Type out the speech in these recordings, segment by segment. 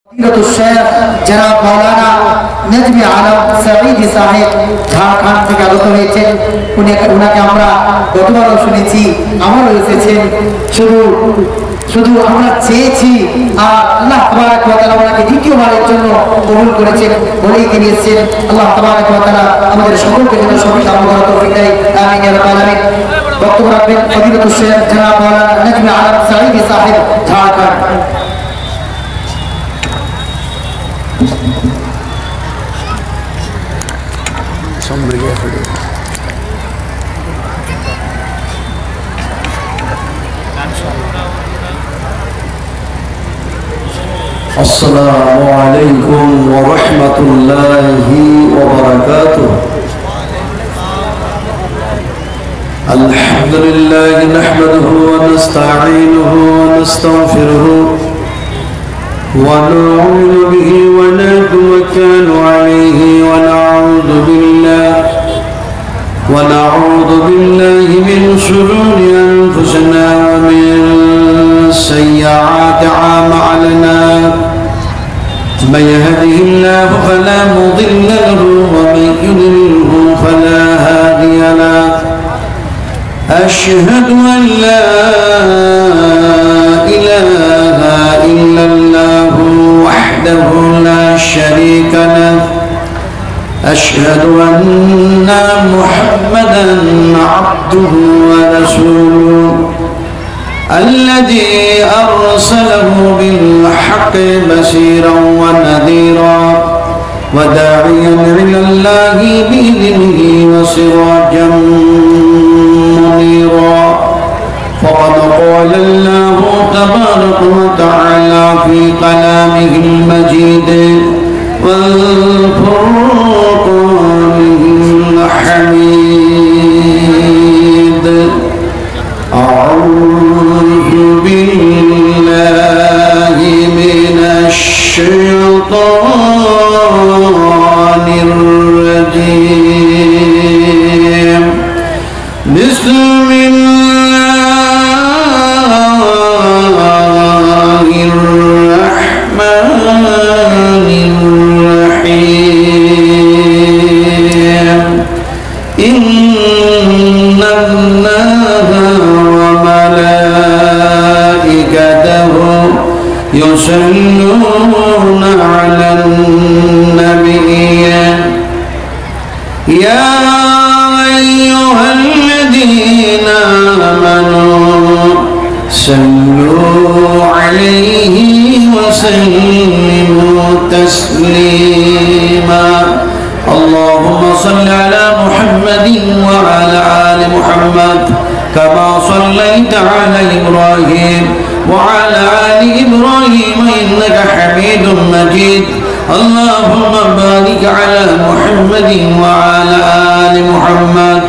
जनाब मौलाना नजमी आलम सईद साहेब झारखंड থেকে আগত হয়েছেন। উনাকে আমরা গতবারও শুনেছি, আমারও এসেছেন। শুধু আমরা চেয়েছি আর আল্লাহ তাবারক ওয়া তাআলা ওনাকে দ্বিতীয়বারের জন্য কবুল করেছেন বলেই তিনি এসেছেন। আল্লাহ তাবারক ওয়া তাআলা আমাদের সকলকে যেন সঠিক আমল করার তৌফিক দেয়, আমিন ইয়া রাব্বাল আলামিন। বক্তব্য রাখবেন ফজিলতুল শেখ জনাব মৌলানা নজমি আলম সঈদ সাহেব ঝাড়খণ্ড। السلام عليكم ورحمة الله وبركاته. الحمد لله نحمده ونستعينه ونستغفره ونؤمن به ونتوكل عليه ونعوذ بالله من شرور أنفسنا ومن سيئات أعمالنا. من يهده الله فلا مضل له ومن يضلله فلا هادي له. أشهد أن لا إله إلا الله وحده لا شريك له. أشهد أن محمدا عبده ورسوله الذي أرسله بالحق بشيرا ونذيرا وداعيا إلى الله بإذنه وسراجا منيرا. فقد قال الله تبارك وتعالى في كلامه المجيد والفرقان الحميد. أعوذ بالله من الشيطان الرجيم. بسم الله الرحمن الرحيم. إن الله وملائكته يصلون على النبي يا أيها الذين آمنوا صلوا عليه وسلموا تسليما. اللهم صل على محمد وعلى آل محمد كما صليت على إبراهيم وعلى آل إبراهيم إنك حميد مجيد. اللهم بارك على محمد وعلى آل محمد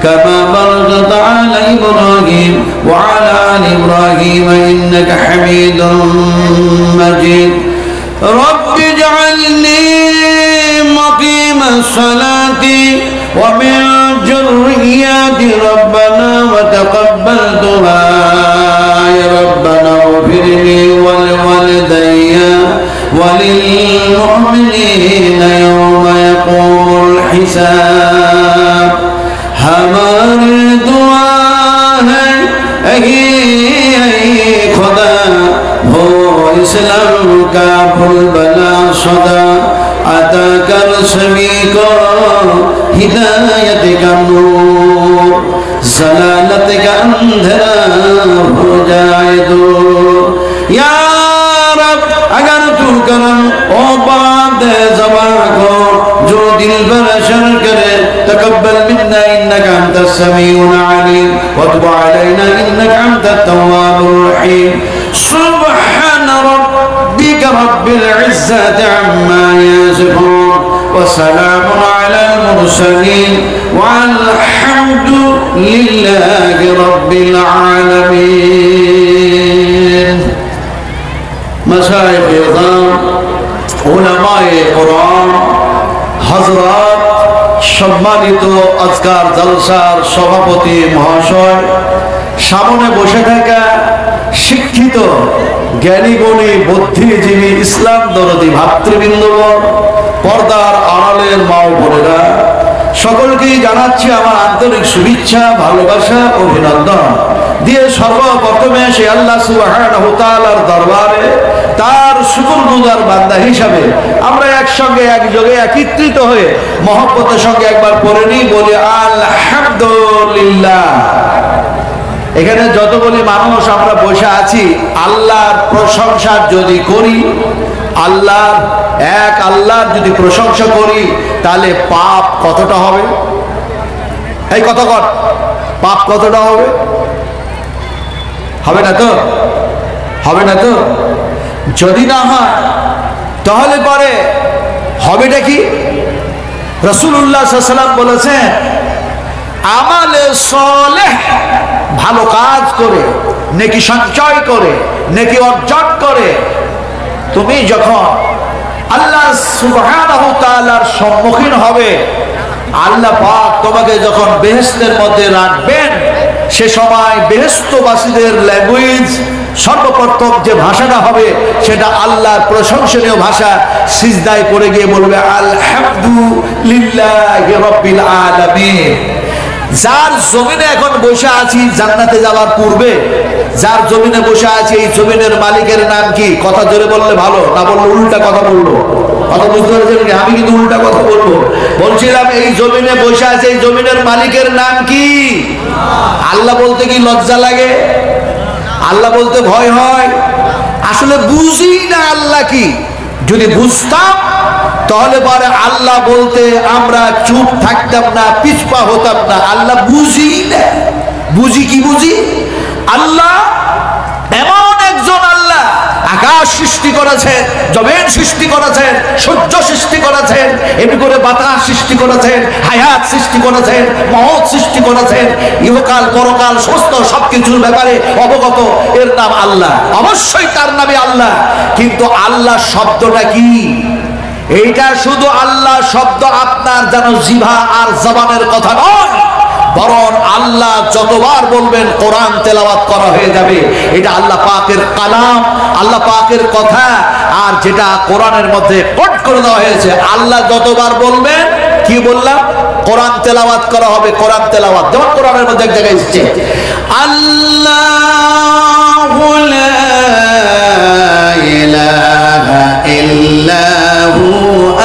كما باركت على إبراهيم وعلى آل إبراهيم إنك حميد مجيد. رب اجعلني مقيم الصلاة ومن ذريتي ربنا وتقبل دعاء. ربنا اغفر لي ولوالدي وللمؤمنين يوم يقوم الحساب. हमारे दुआ है खुदा हो इस्लाम का फूल बना सदा अता कर सभी को हिदायत का नूर जलालत का अंधेरा हो जाए दूर. या रब अगर तू करम ओ बात ज़बान को जो दिल पर असर करे तकब्बल मिन्ना इन्नका अंतस समीउल अलीम वतुब अलैना इन्नका अंतत तव्वाबुर रहीम. सुब्हान रब्बिका रब्बिल इज्जति अम्मा यसिफून व सलामुन अलल मुरसलीन वल्हम्दु लिल्लाहि रब्बिल आलमीन. मशाइख इज़ाम उलमाए कुरान हजरात সম্মানিত আজকার জলসার সভাপতি মহাশয়, সামনে বসে থাকা শিক্ষিত জ্ঞানী গুণী বুদ্ধিজীবী ইসলাম দরদী ভাতৃবৃন্দগণ, পর্দার আড়ালের মা ও বোনেরা, সকলকেই জানাচ্ছি আমার আন্তরিক শুভেচ্ছা, ভালোবাসা, অভিনন্দন দিয়ে সর্বপ্রথমে সে আল্লাহ সুবহানাহু ওয়া তাআলার দরবারে তার শুকরগুজার বান্দা হিসাবে আমরা একসঙ্গে একযোগে একত্রিত হয়ে মহব্বতের সঙ্গে একবার পড়ে নিই, বলি আলহামদুলিল্লাহ। এখানে যতগুলি মানুষ আমরা বসে আছি, আল্লাহর প্রশংসা যদি করি, আল্লাহর এক আল্লাহর যদি প্রশংসা করি, তাহলে পাপ কতটা হবে? এই কতক্ষণ পাপ কতটা হবে? হবে না তো? হবে না তো? যদি না হয় তাহলে পরে হবেটা কি? রাসূলুল্লাহ সাল্লাল্লাহু আলাইহি ওয়াসাল্লাম বলেছেন, আমালে সালেহ, ভালো কাজ করে, নেকি সঞ্চয় করে, নেকি অর্জন করে তুমি যখন আল্লাহ সুবহানাহু ওয়া তাআলার সম্মুখীন হবে, আল্লাহ পাক তোমাকে যখন বেহেশতের মধ্যে রাখবেন, সে সময় বেহেশতবাসীদের ল্যাঙ্গুয়েজ সর্বপ্রথম যে ভাষাটা হবে সেটা আল্লাহর প্রশংসনীয় ভাষা। সিজদায় পড়ে গিয়ে বলবে আলহামদুলিল্লাহি রাব্বিল আলামিন। যার জমিনে এখন বসে আছি জান্নাতে যাওয়ার পূর্বে, যার জমিনে বসে আছি, এই জমিনের মালিকের নাম কি? কথা জোরে বললে ভালো, না বললে উল্টা কথা বলবো। কথা বুঝতে পারছেন? আমি কিন্তু উল্টা কথা বলবো। বলছিলাম এই জমিনে বসে আছে, এই জমিনের মালিকের নাম কি? আল্লাহ বলতে কি লজ্জা লাগে? আল্লাহ বলতে ভয় হয়? আসলে বুঝি না আল্লাহ কি। যদি বুঝতাম তাহলে পরে আল্লাহ বলতে আমরা চুপ থাকতাম না, পিছপা হতাম না। আল্লাহ বুঝি না। বুঝি কি বুঝি? আল্লাহ এমন একজন আল্লাহ, আকাশ সৃষ্টি করেছেন, জমিন সৃষ্টি করেছেন, সূর্য সৃষ্টি করেছেন, এমনি করে বাতাস সৃষ্টি করেছেন, হায়াত সৃষ্টি করেছেন, মহৎ সৃষ্টি করেছেন, ইহকাল পরকাল সমস্ত সবকিছুর ব্যাপারে অবগত। এর নাম আল্লাহ, অবশ্যই তার নামে আল্লাহ। কিন্তু আল্লাহ শব্দটা কি? এইটা শুধু আল্লাহ শব্দ আপনার যেন জিভা আর জবানের কথা নয়, বরং আল্লাহ যতবার বলবেন কোরআন তেলাওয়াত করা হয়ে যাবে। এটা আল্লাহ পাকের কালাম, আল্লাহ পাকের কথা, আর যেটা কোরআনের মধ্যে কোট করে দেওয়া হয়েছে। আল্লাহ যতবার বলবেন, কি বললাম? কোরআন তেলাওয়াত করা হবে। কোরআন তেলাওয়াত যেমন কোরআনের মধ্যে এক জায়গায় এসেছে, আল্লাহু লা ইলাহা ইল্লাহু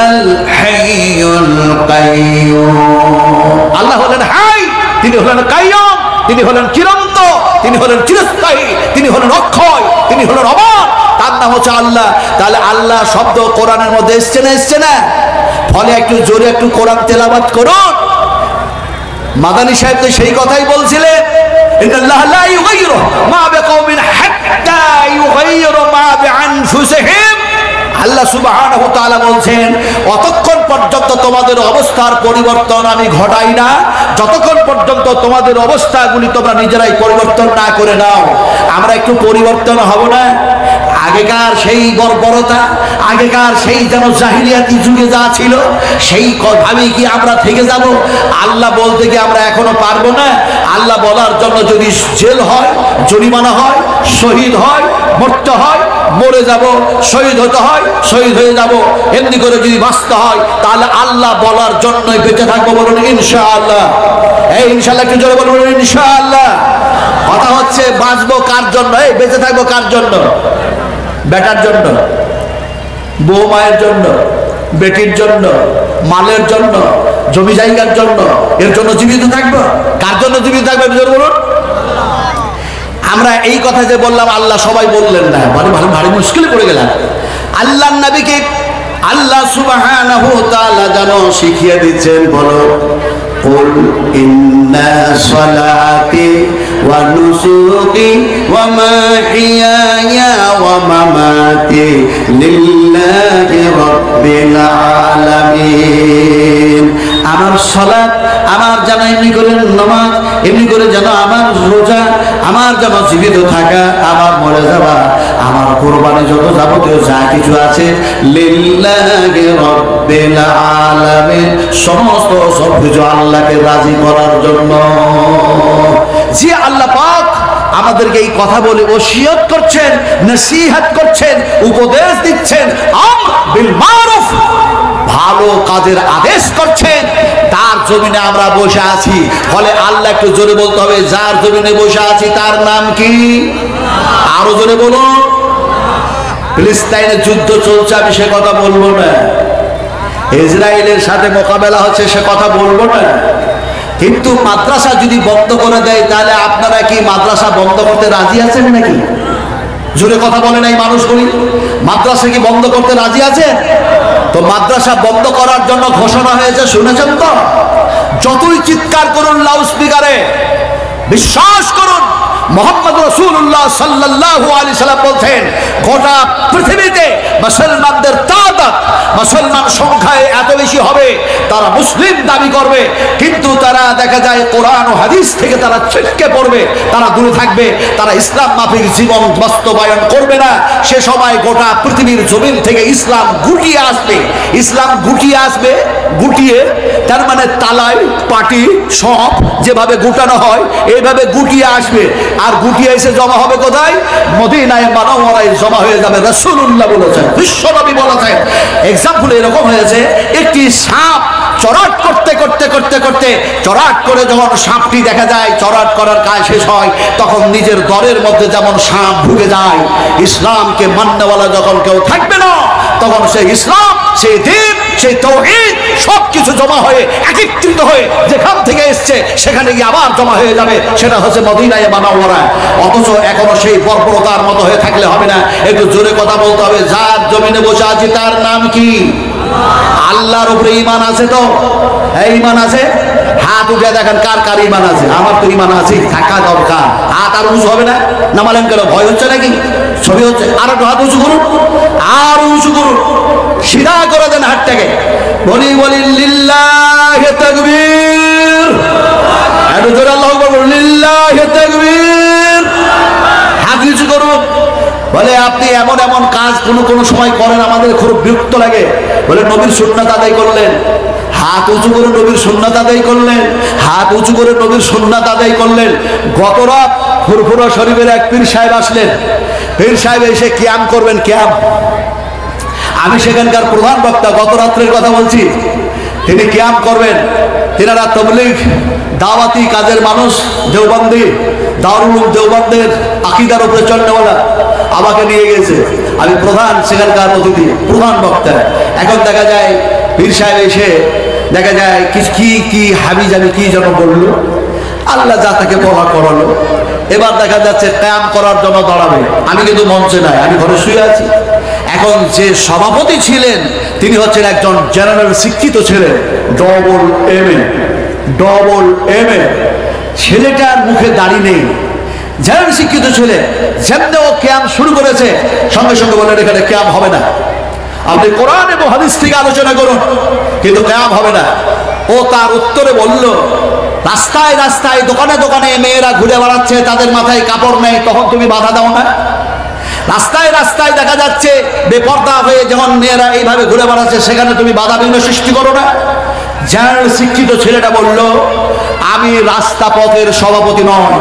আল হাইয়ুল কাইয়্যুম। আল্লাহ হলেন হাই, তিনি হলেন কাইয়্যুম, তিনি হলেন চিরন্ত, তিনি হলেন চিরস্থায়ী, তিনি হলেন অক্ষয়, তিনি হলেন অমর। তার নাম হচ্ছে আল্লাহ। তাহলে আল্লাহ শব্দ কোরআনের মধ্যে এসছে না? এসছে না? ফলে একটু জোরে একটু কোরআন তেলাওয়াত করুন। মাদানী সাহেব তো সেই কথাই বলছিলেন, ইন্নাল্লাহা লা ইউগাইয়িরু মা বিকওমিন হাত্তা ইউগাইয়িরু মা বিআনফুসিহিম। আল্লাহ সুবহানাহু ওয়া তাআলা বলছেন, অতক্ষণ পর্যন্ত তোমাদের অবস্থার পরিবর্তন আমি ঘটাই না, যতক্ষণ পর্যন্ত তোমাদের অবস্থাগুলি তোমরা নিজেরাই পরিবর্তন না করে নাও। আমরা একটু পরিবর্তন হব না? আগেকার সেই বর্বরতা, আগেকার সেই যেন জাহিলিয়াতি যুগে যা ছিল, সেই ভাবেই কি আমরা থেকে যাব? আল্লাহ বলতে কি আমরা এখনো পারবো না? আল্লাহ বলার জন্য যদি জেল হয়, জরিমানা হয়, শহীদ হয়, মরতে হয়, মরে যাব, শহীদ হতে হয়, শহীদ হয়ে যাব, এমনি করে যদি বাঁচতে হয়, তাহলে আল্লাহ বলার জন্যই বেঁচে থাকবো। বলুন ইনশাআল্লাহ। এই ইনশাআল্লাহ একটু জোরে বলুন ইনশাআল্লাহ। কথা হচ্ছে বাঁচবো কার জন্য? এই বেঁচে থাকবো কার জন্য? বেটার জন্য, বউ মায়ের জন্য, বেটির জন্য, মালের জন্য, জমি জায়গার জন্য, এর জন্য জীবিত থাকবো? কার জন্য জীবিত থাকবে বলুন? আমরা এই কথা যে বললাম, আল্লাহ সবাই বললেন না, ভারী মুশকিলে পড়ে গেলাম। আল্লাহর নবীকে আল্লাহ সুবহানাহু ওয়া তাআলা যেন শিখিয়ে দিচ্ছেন, বলো কুল ইন্না সালাতি ওয়া নুসুকি ওয়া মাহিয়ায়া ওয়া মামাতি লিল্লাহি রাব্বিল আলামিন। আমার সালাত, আমার যেন এমনি করে নামাজ, এমনি করে যেন আমার রোজা, আমার যেন জীবিত থাকা, আমার মরে যাওয়া, আমার কোরবানি, যত যাবতীয় যা কিছু আছে, লিল্লাহি রাব্বিল আলামিন, সমস্ত সবকিছু আল্লাহকে রাজি করার জন্য। যে আল্লাহ পাক আমাদেরকে এই কথা বলে ওসিয়ত করছেন, নসিহত করছেন, উপদেশ দিচ্ছেন, আমর বিল মারুফ, ভালো কাজের আদেশ করছেন। তার জমিনে আমরা বসে আছি। ফলে আল্লাহ একটু জোরে বলতে হবে, যার জমিনে বসে আছি তার নাম কি? আরো জোরে বলুন। ফিলিস্তিনের যুদ্ধ চলছে, আমি সে কথা বলবো না। ইসরায়েলের সাথে মোকাবেলা হচ্ছে, সে কথা বলবো না। কিন্তু মাদ্রাসা যদি বন্ধ করে দেয়, তাহলে আপনারা কি মাদ্রাসা বন্ধ করতে রাজি আছেন নাকি? জোরে কথা বলে নাই মানুষগুলি। মাদ্রাসা কি বন্ধ করতে রাজি আছে? তো মাদ্রাসা বন্ধ করার জন্য ঘোষণা হয়েছে, শুনেছেন তো? যতই চিৎকার করুন লাউড স্পিকারে, বিশ্বাস করুন মুহাম্মদ রাসূলুল্লাহ সাল্লাল্লাহু আলাইহি সাল্লাম বলছেন, গোটা পৃথিবীতে মুসলমানদের তাদাদ, মুসলমান সংখ্যায় এত বেশি হবে, তারা মুসলিম দাবি করবে, কিন্তু তারা দেখা যায় কোরআন ও হাদিস থেকে তারা ছিটকে পড়বে, তারা দূরে থাকবে, তারা ইসলাম মাফিক জীবন বাস্তবায়ন করবে না। সে সময় গোটা পৃথিবীর জমিন থেকে ইসলাম গুটিয়ে আসবে। ইসলাম গুটিয়ে আসবে, গুটিয়ে তার মানে তালাই পাটি সব যেভাবে গুটানো হয় এইভাবে গুটিয়ে আসবে। আর গুটিয়ে এসে জমা হবে কোথায়? মদিনায়ে মুনাওয়ারায় জমা হয়ে যাবে। রাসূলুল্লাহ বলেছেন, বিশ্বনবী বলেছেন। এক্সাম্পল এরকম হয়েছে, একটি সাপ চড়াট করতে করতে করতে করতে চড়াট করে যখন সাপটি দেখা যায়, চড়াট করার কাজ শেষ হয়, তখন নিজের দরের মধ্যে যেমন সাপ ঢুকে যায়, ইসলামকে মান্যওয়ালা যখন কেউ থাকবে না, তখন সেই ইসলাম, সেই দ্বীন, সেই তাওহীদ সবকিছু জমা হয়ে একত্রিত হয়ে যেখান থেকে এসছে সেখানে গিয়ে আবার জমা হয়ে যাবে। সেটা হচ্ছে মদিনায়ে মুনাওয়ারা। অথচ এখনো সেই বর্বরতার মতো হয়ে থাকলে হবে না, একটু জোরে কথা বলতে হবে। যার জমিনে বসে আছি তার নাম কি? আল্লাহর উপরে ঈমান আছে তো? এই ঈমান আছে? হাত উঠে দেখেন কার কার ঈমান আছে। আমার তো ঈমান আছে, থাকা দরকার। হাত আর উঁচু হবে না? নামালেন কেন? ভয় হচ্ছে নাকি? ছবি হচ্ছে? আর একটু হাত উঁচু করুন, আর উঁচু করুন, সিধা করে দেন হাতটাকে। বলি বলি লিল্লাহি তাকবীর। একটু জোরে আল্লাহু আকবার বলুন, লিল্লাহি তাকবীর। হাত উঁচু করুন। বলে আপনি এমন এমন কাজ কোন সময় করেন, আমাদের খুব বিরক্ত লাগে। বলে নবীর সুন্নাত আদায় করলেন, হাত উঁচু করে নবীর সুন্নাত আদায় করলেন, হাত উঁচু করে নবীর সুন্নাত আদায় করলেন। গত রাত ফুরফুরা শরীফের এক পীর সাহেব আসলেন। পীর সাহেব এসে কিয়াম করবেন, কিয়াম। আমি সেখানকার প্রধান বক্তা, গত রাত্রের কথা বলছি। তিনি কিয়াম করবেন। তিনারা তাবলীগ দাওয়াতি কাজের মানুষ, দেওবন্দি, দারুল উলুম দেওবন্দের আকীদার উপরে চন্ডওয়ালা। আমাকে নিয়ে গেছে, আমি প্রধান সেখানকার অতিথি, প্রধান বক্তা। এখন দেখা যায় পীর সাহেব এসে দেখা যায় কি হাবি জাবি কি যেন বললো, আল্লাহ যা তাকে বলা করালো। এবার দেখা যাচ্ছে কিয়াম করার জন্য দাঁড়াবে। আমি কিন্তু মঞ্চে নাই, আমি ঘরে শুয়ে আছি। এখন যে সভাপতি ছিলেন তিনি হচ্ছেন একজন জেনারেল শিক্ষিত ছিলেন, ডবল এম এ। ছেলেটার মুখে দাড়ি নেই, জেনারেল শিক্ষিত ছেলে। যেমনি ও কিয়াম শুরু করেছে, সঙ্গে সঙ্গে বললেন এখানে কিয়াম হবে না, আপনি কোরআন এবং হাদিস থেকে আলোচনা করুন, কিন্তু কিয়াম হবে না। ও তার উত্তরে বলল, রাস্তায় রাস্তায় দোকানে দোকানে মেয়েরা ঘুরে বেড়াচ্ছে, তাদের মাথায় কাপড় নেই, তখন তুমি বাধা দাও না? রাস্তায় রাস্তায় দেখা যাচ্ছে বেপর্দা হয়ে যখন মেয়েরা এইভাবে ঘুরে বেড়াচ্ছে, সেখানে তুমি বাধা বিঘ্ন সৃষ্টি করো না? জেনারেল শিক্ষিত ছেলেটা বলল, আমি রাস্তা পথের সভাপতি নয়,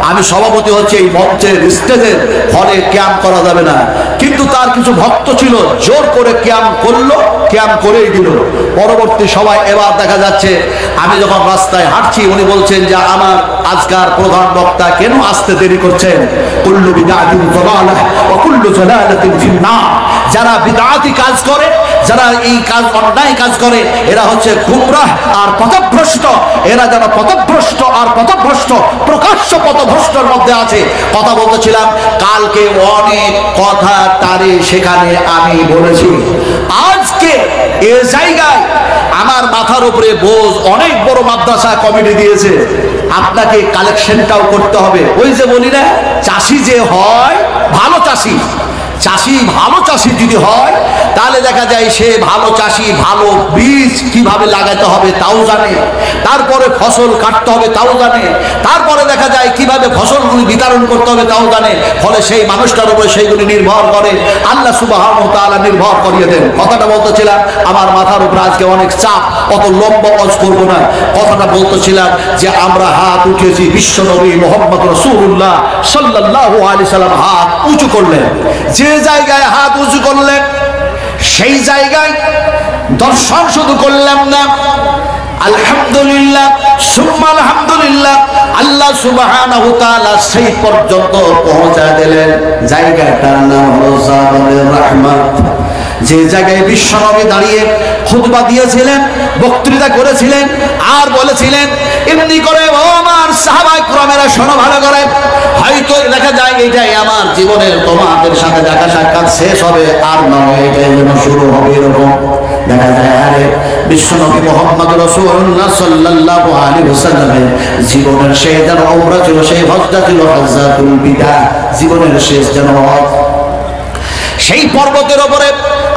আমি সভাপতি হচ্ছে এই মঞ্চের স্টেজের, ফলে কিয়াম করা যাবে না। কিন্তু তার কিছু ভক্ত ছিল, জোর করে কিয়াম করলো, কিয়াম করেই দিল। পরবর্তী সবাই এবার দেখা যাচ্ছে আমি যখন রাস্তায় হাঁটছি, উনি বলছেন যে আমার আজকার প্রধান বক্তা কেন আসতে দেরি করছেন? কুল্লু বিদআতিন যালালাহ ওয়া কুল্লু যালালাতিন ফিন্নার। যারা বিদআতি কাজ করে, যারা এই কাজ অন্যায় কাজ করে, এরা হচ্ছে গুমরাহ আর পথভ্রষ্ট। এরা যারা পথভ্রষ্ট আর পথভ্রষ্ট, প্রকাশ্য পথভ্রষ্টের মধ্যে আছে। কথা বলতেছিলাম, কালকে অনেক কথা তারে সেখানে আমি বলেছি। আজকে এ জায়গায় আমার মাথার উপরে বোঝ, অনেক বড় মাদ্রাসা কমিটি দিয়েছে, আপনাকে কালেকশনটাও করতে হবে। ওই যে বলি না, চাষি যে হয় ভালো চাষি, চাষি ভালো চাষি যদি হয় তাহলে দেখা যায় সে ভালো চাষি, ভালো বীজ কিভাবে লাগাতে হবে তাও জানে, তারপরে ফসল কাটতে হবে তাও জানে, তারপরে দেখা যায় কিভাবে ফসলগুলি বিতরণ করতে হবে তাও জানে। ফলে সেই মানুষটার উপরে সেইগুলি নির্ভর করে, আল্লাহ সুবহানাহু ওয়া তাআলা নির্ভর করিয়ে দেন। কথাটা বলতেছিলাম, আমার মাথার উপরে আজকে অনেক চাপ, অত লম্বা ওয়াজ করবো না। কথাটা বলতেছিলাম যে আমরা হাত উঠিয়েছি, বিশ্বনবী মুহাম্মদ রাসূলুল্লাহ সাল্লাল্লাহু আলাইহি সাল্লাম হাত উঁচু করলেন। যে জায়গায় হাত উঁচু করলেন সেই জায়গায় দর্শন শুধু করলাম না, আলহামদুলিল্লাহ সুম্মা আলহামদুলিল্লাহ, আল্লাহ সুবহানাহু ওয়া তাআলা সেই পর্যন্ত পৌঁছা দিলেন। জায়গাটার নাম হলো জাবালে রাহমাত। যে জায়গায় বিশ্বনবী দাঁড়িয়ে খুতবা দিয়েছিলেন, বক্তৃতা করেছিলেন আর বলেছিলেন এমনি করে, ও আমার সাহাবায়ে কেরামেরা শোনো ভালো করে, হয়তো দেখা যায় এটাই আমার জীবনের তোমাদের সাথে দেখা সাক্ষাৎ শেষ হবে, আর নয় এটাই যেন শুরু হবে। এরকম দেখা যায় আরে বিশ্বনবী মুহাম্মদ রাসূলুল্লাহ সাল্লাল্লাহু আলাইহি ওয়াসাল্লামের জীবনের শেষ যেন উমরা ছিল, সেই হজ্জটা ছিল হজ্জাতুল বিদা, জীবনের শেষ যেন হজ। সেই পর্বতের উপরে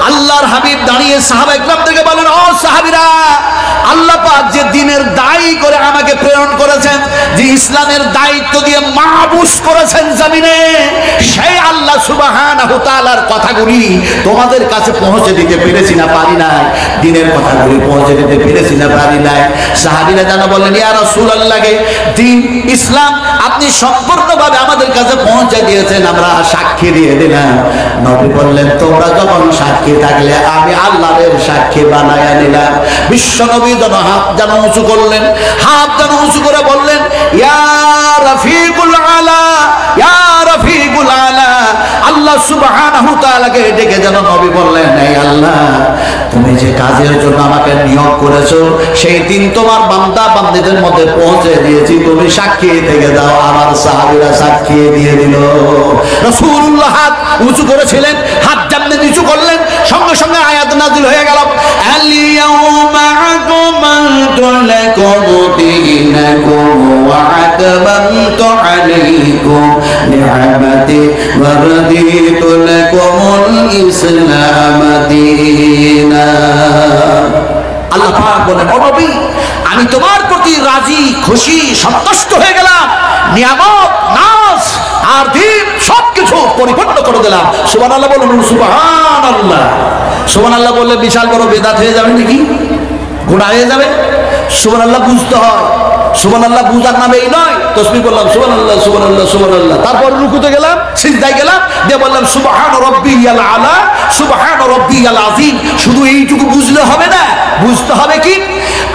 আল্লাহর হাবিব দাঁড়িয়ে সাহাবা ইকরামদেরকে বলেন, ও সাহাবীরা, আল্লাহ পাক যে দ্বীনের দায়ী করে আমাকে প্রেরণ করেছেন, যে ইসলামের দায়িত্ব দিয়ে মাহবুস করেছেন জমিনে, সেই আল্লাহ সুবহানাহু ওয়া তাআলার কথাগুলি তোমাদের কাছে পৌঁছে দিতে পেরেছি না পারি নাই? দ্বীনের কথাগুলি পৌঁছে দিতে পেরেছি না পারি নাই? সাহাবীরা যেন বললেন, ইয়া রাসূলুল্লাহ, দ্বীন ইসলাম আপনি সম্পূর্ণভাবে আমাদের কাছে পৌঁছে দিয়েছেন, আমরা সাক্ষী দিয়ে দিলাম। নবী বললেন, তোমরা যখন সাক্ষী থাকলে আমি আল্লাহর সাক্ষী বানায়া নিলাম। বিশ্ব নবী যেন হাত যেন উঁচু করলেন, হাত যেন উঁচু করে বললেন, ইয়া রাফিকুল আলা, ইয়া রাফিকুল আলা। আল্লাহ সুবহানাহু ওয়া তাআলাকে ডেকে যেন নবী বললেন, এই আল্লাহ, তুমি যে কাজের জন্য আমাকে নিয়োগ করেছো সেই দিন তোমার বান্দা বান্দীদের মধ্যে পৌঁছে দিয়েছি, তুমি সাক্ষী থেকে দাও। আমার সাহাবীরা সাক্ষী দিয়ে দিল। রাসূলুল্লাহ হাত উঁচু করেছিলেন, হাত যেমনি নিচু করলেন, সঙ্গে সঙ্গে আয়াত নাযিল হয়ে গেল, আল ইয়াউমা আকমালতু লাকুম দীনাকুম ওয়া আকমালতু আলাইকুম নি'মাতি ওয়া রাদিতু লাকুমুল ইসলাম দীনা। আল্লাহ পাক বলেন, ও নবী, আমি তোমার প্রতি রাজি, খুশি, সন্তুষ্ট হয়ে গেলাম, নিয়ামত, নাজ আর দিন সবকিছু পরিপূর্ণ করে দিলাম। সুবহানাল্লাহ বলুন, সুবহানাল্লাহ। সুবহানাল্লাহ বললে বিশাল বড় বেদাত হয়ে যাবে নাকি? গোড়া হয়ে যাবে? সুবহানাল্লাহ বুঝতে হয়। সুবহানাল্লাহ বুঝার নামে এই নয়, তাসবিহ বললাম সুবহানাল্লাহ সুবহানাল্লাহ সুবহানাল্লাহ, তারপর রুকুতে গেলাম, সিজদায় গেলাম, দিয়ে বললাম সুবহান রাব্বিয়াল আলা সুবহান রাব্বিয়াল আযীম। শুধু এইটুকু বুঝলে হবে না, বুঝতে হবে কি,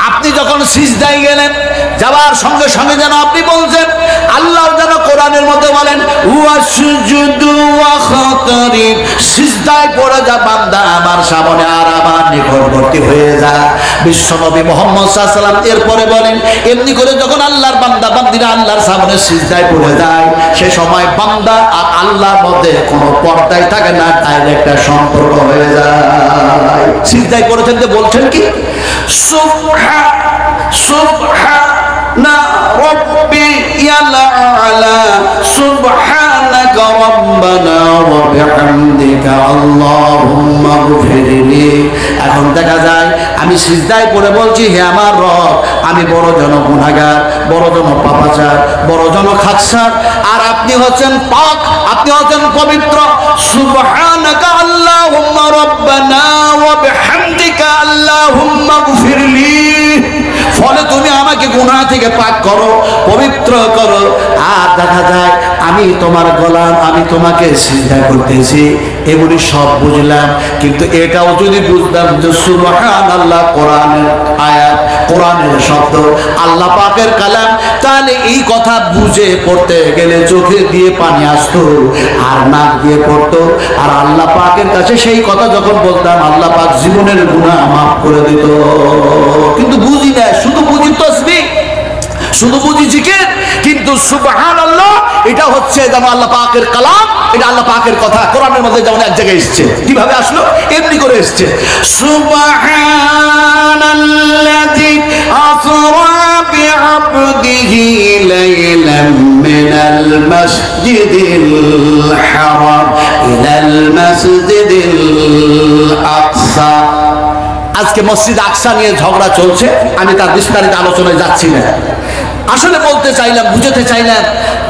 আপনি যখন সিজদায় গেলেন, যাবার সঙ্গে সঙ্গে যেন আপনি বলছেন, আল্লাহ যেন কোরআনের মধ্যে বলেন, ওয়াসজুদু ওয়াখতারিব, সিজদায় পড়ে যা বান্দা আমার সামনে আর আমার নিকটবর্তী হয়ে যা। বিশ্বনবী মুহাম্মদ সাল্লাল্লাহু আলাইহি ওয়াসাল্লাম এরপরে বলেন, এমনি করে যখন আল্লাহর বান্দা বান্দীরা আল্লাহর সামনে সিজদায় পড়ে যায়, সে সময় বান্দা আর আল্লাহর মধ্যে কোনো পর্দায় থাকে না, ডাইরেক্ট একটা সম্পর্ক হয়ে যায়। সিজদায় পড়েছেন যে বলছেন কি, সুবহানা রাব্বিয়াল আলা সুবহানাকা রাব্বানা ওয়া বিহামদিকা আল্লাহুম্মা গফিরলি। এখন দেখা যায় আমি সিজদায় পড়ে বলছি, হে আমার রব, আমি বড় জন গুনাহগার, বড় জন পাপাচার, বড় জন খাকসার, আর আপনি হচ্ছেন পাক, আপনি হচ্ছেন পবিত্র। সুবহানাকা আল্লাহুম্মা রাব্বানা ওয়া বিহামদিকা আল্লাহুম্মা গফিরলি। ফলে তুমি আমাকে গুনাহ থেকে পাক করো, পবিত্র করো। আর দেখা যায় আমি তোমার গোলাম, আমি তোমাকে সিজদা করতেছি, এগুলি সব বুঝলাম, কিন্তু এটাও যদি বুঝতাম যে সুবহানাল্লাহ কোরআনের আয়াত, কোরআনের শব্দ, আল্লাহ পাকের কালাম, তাহলে এই কথা বুঝে পড়তে গেলে চোখে দিয়ে পানি আসতো আর নাক দিয়ে পড়তো, আর আল্লাহ পাকের কাছে সেই কথা যখন বলতাম, আল্লাহ পাক জীবনের গুনাহ মাফ করে দিত। কিন্তু বুঝি না, শুধু বুঝি তাসবিহ, শুধু বুঝি জিকির, কিন্তু সুবহানাল্লাহ এটা হচ্ছে যেন আল্লাহ পাকের কালাম, এটা আল্লাহ পাকের কথা। কোরআনের মধ্যে যেমন এক জায়গায় এসেছে, কিভাবে আসলো, এমনি করে এসেছে, সুবহানাল্লাযী আসরা عبده ليلا من المسجد الحرام إلى المسجد الأقصى আজকে মসজিদ আকসা নিয়ে ঝগড়া চলছে, আমি তার বিস্তারিত আলোচনায় যাচ্ছি না। আসলে বলতে চাইলাম, বুঝাতে চাইলাম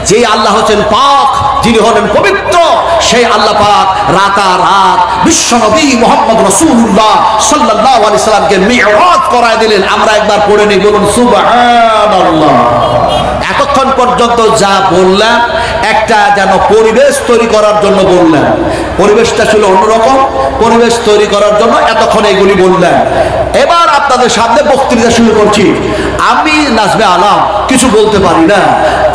যে আল্লাহ হচ্ছেন পাক, যিনি হলেন পবিত্র, সেই আল্লাহ পাক রাতারাত বিশ্বনবী মুহাম্মদ রাসূলুল্লাহ সাল্লাল্লাহু আলাইহি সাল্লামকে মিরাজ করায় দিলেন। আমরা একবার পড়ে নিই, বলুন সুবহানাল্লাহ। এতক্ষণ পর্যন্ত যা বললাম একটা যেন পরিবেশ তৈরি করার জন্য বললাম, পরিবেশটা ছিল অন্যরকম, পরিবেশ তৈরি করার জন্য এতক্ষণ এগুলি বললাম। এবার আপনাদের সামনে বক্তৃতা শুরু করছি। আমি নাজমে আলাম কিছু বলতে পারি না।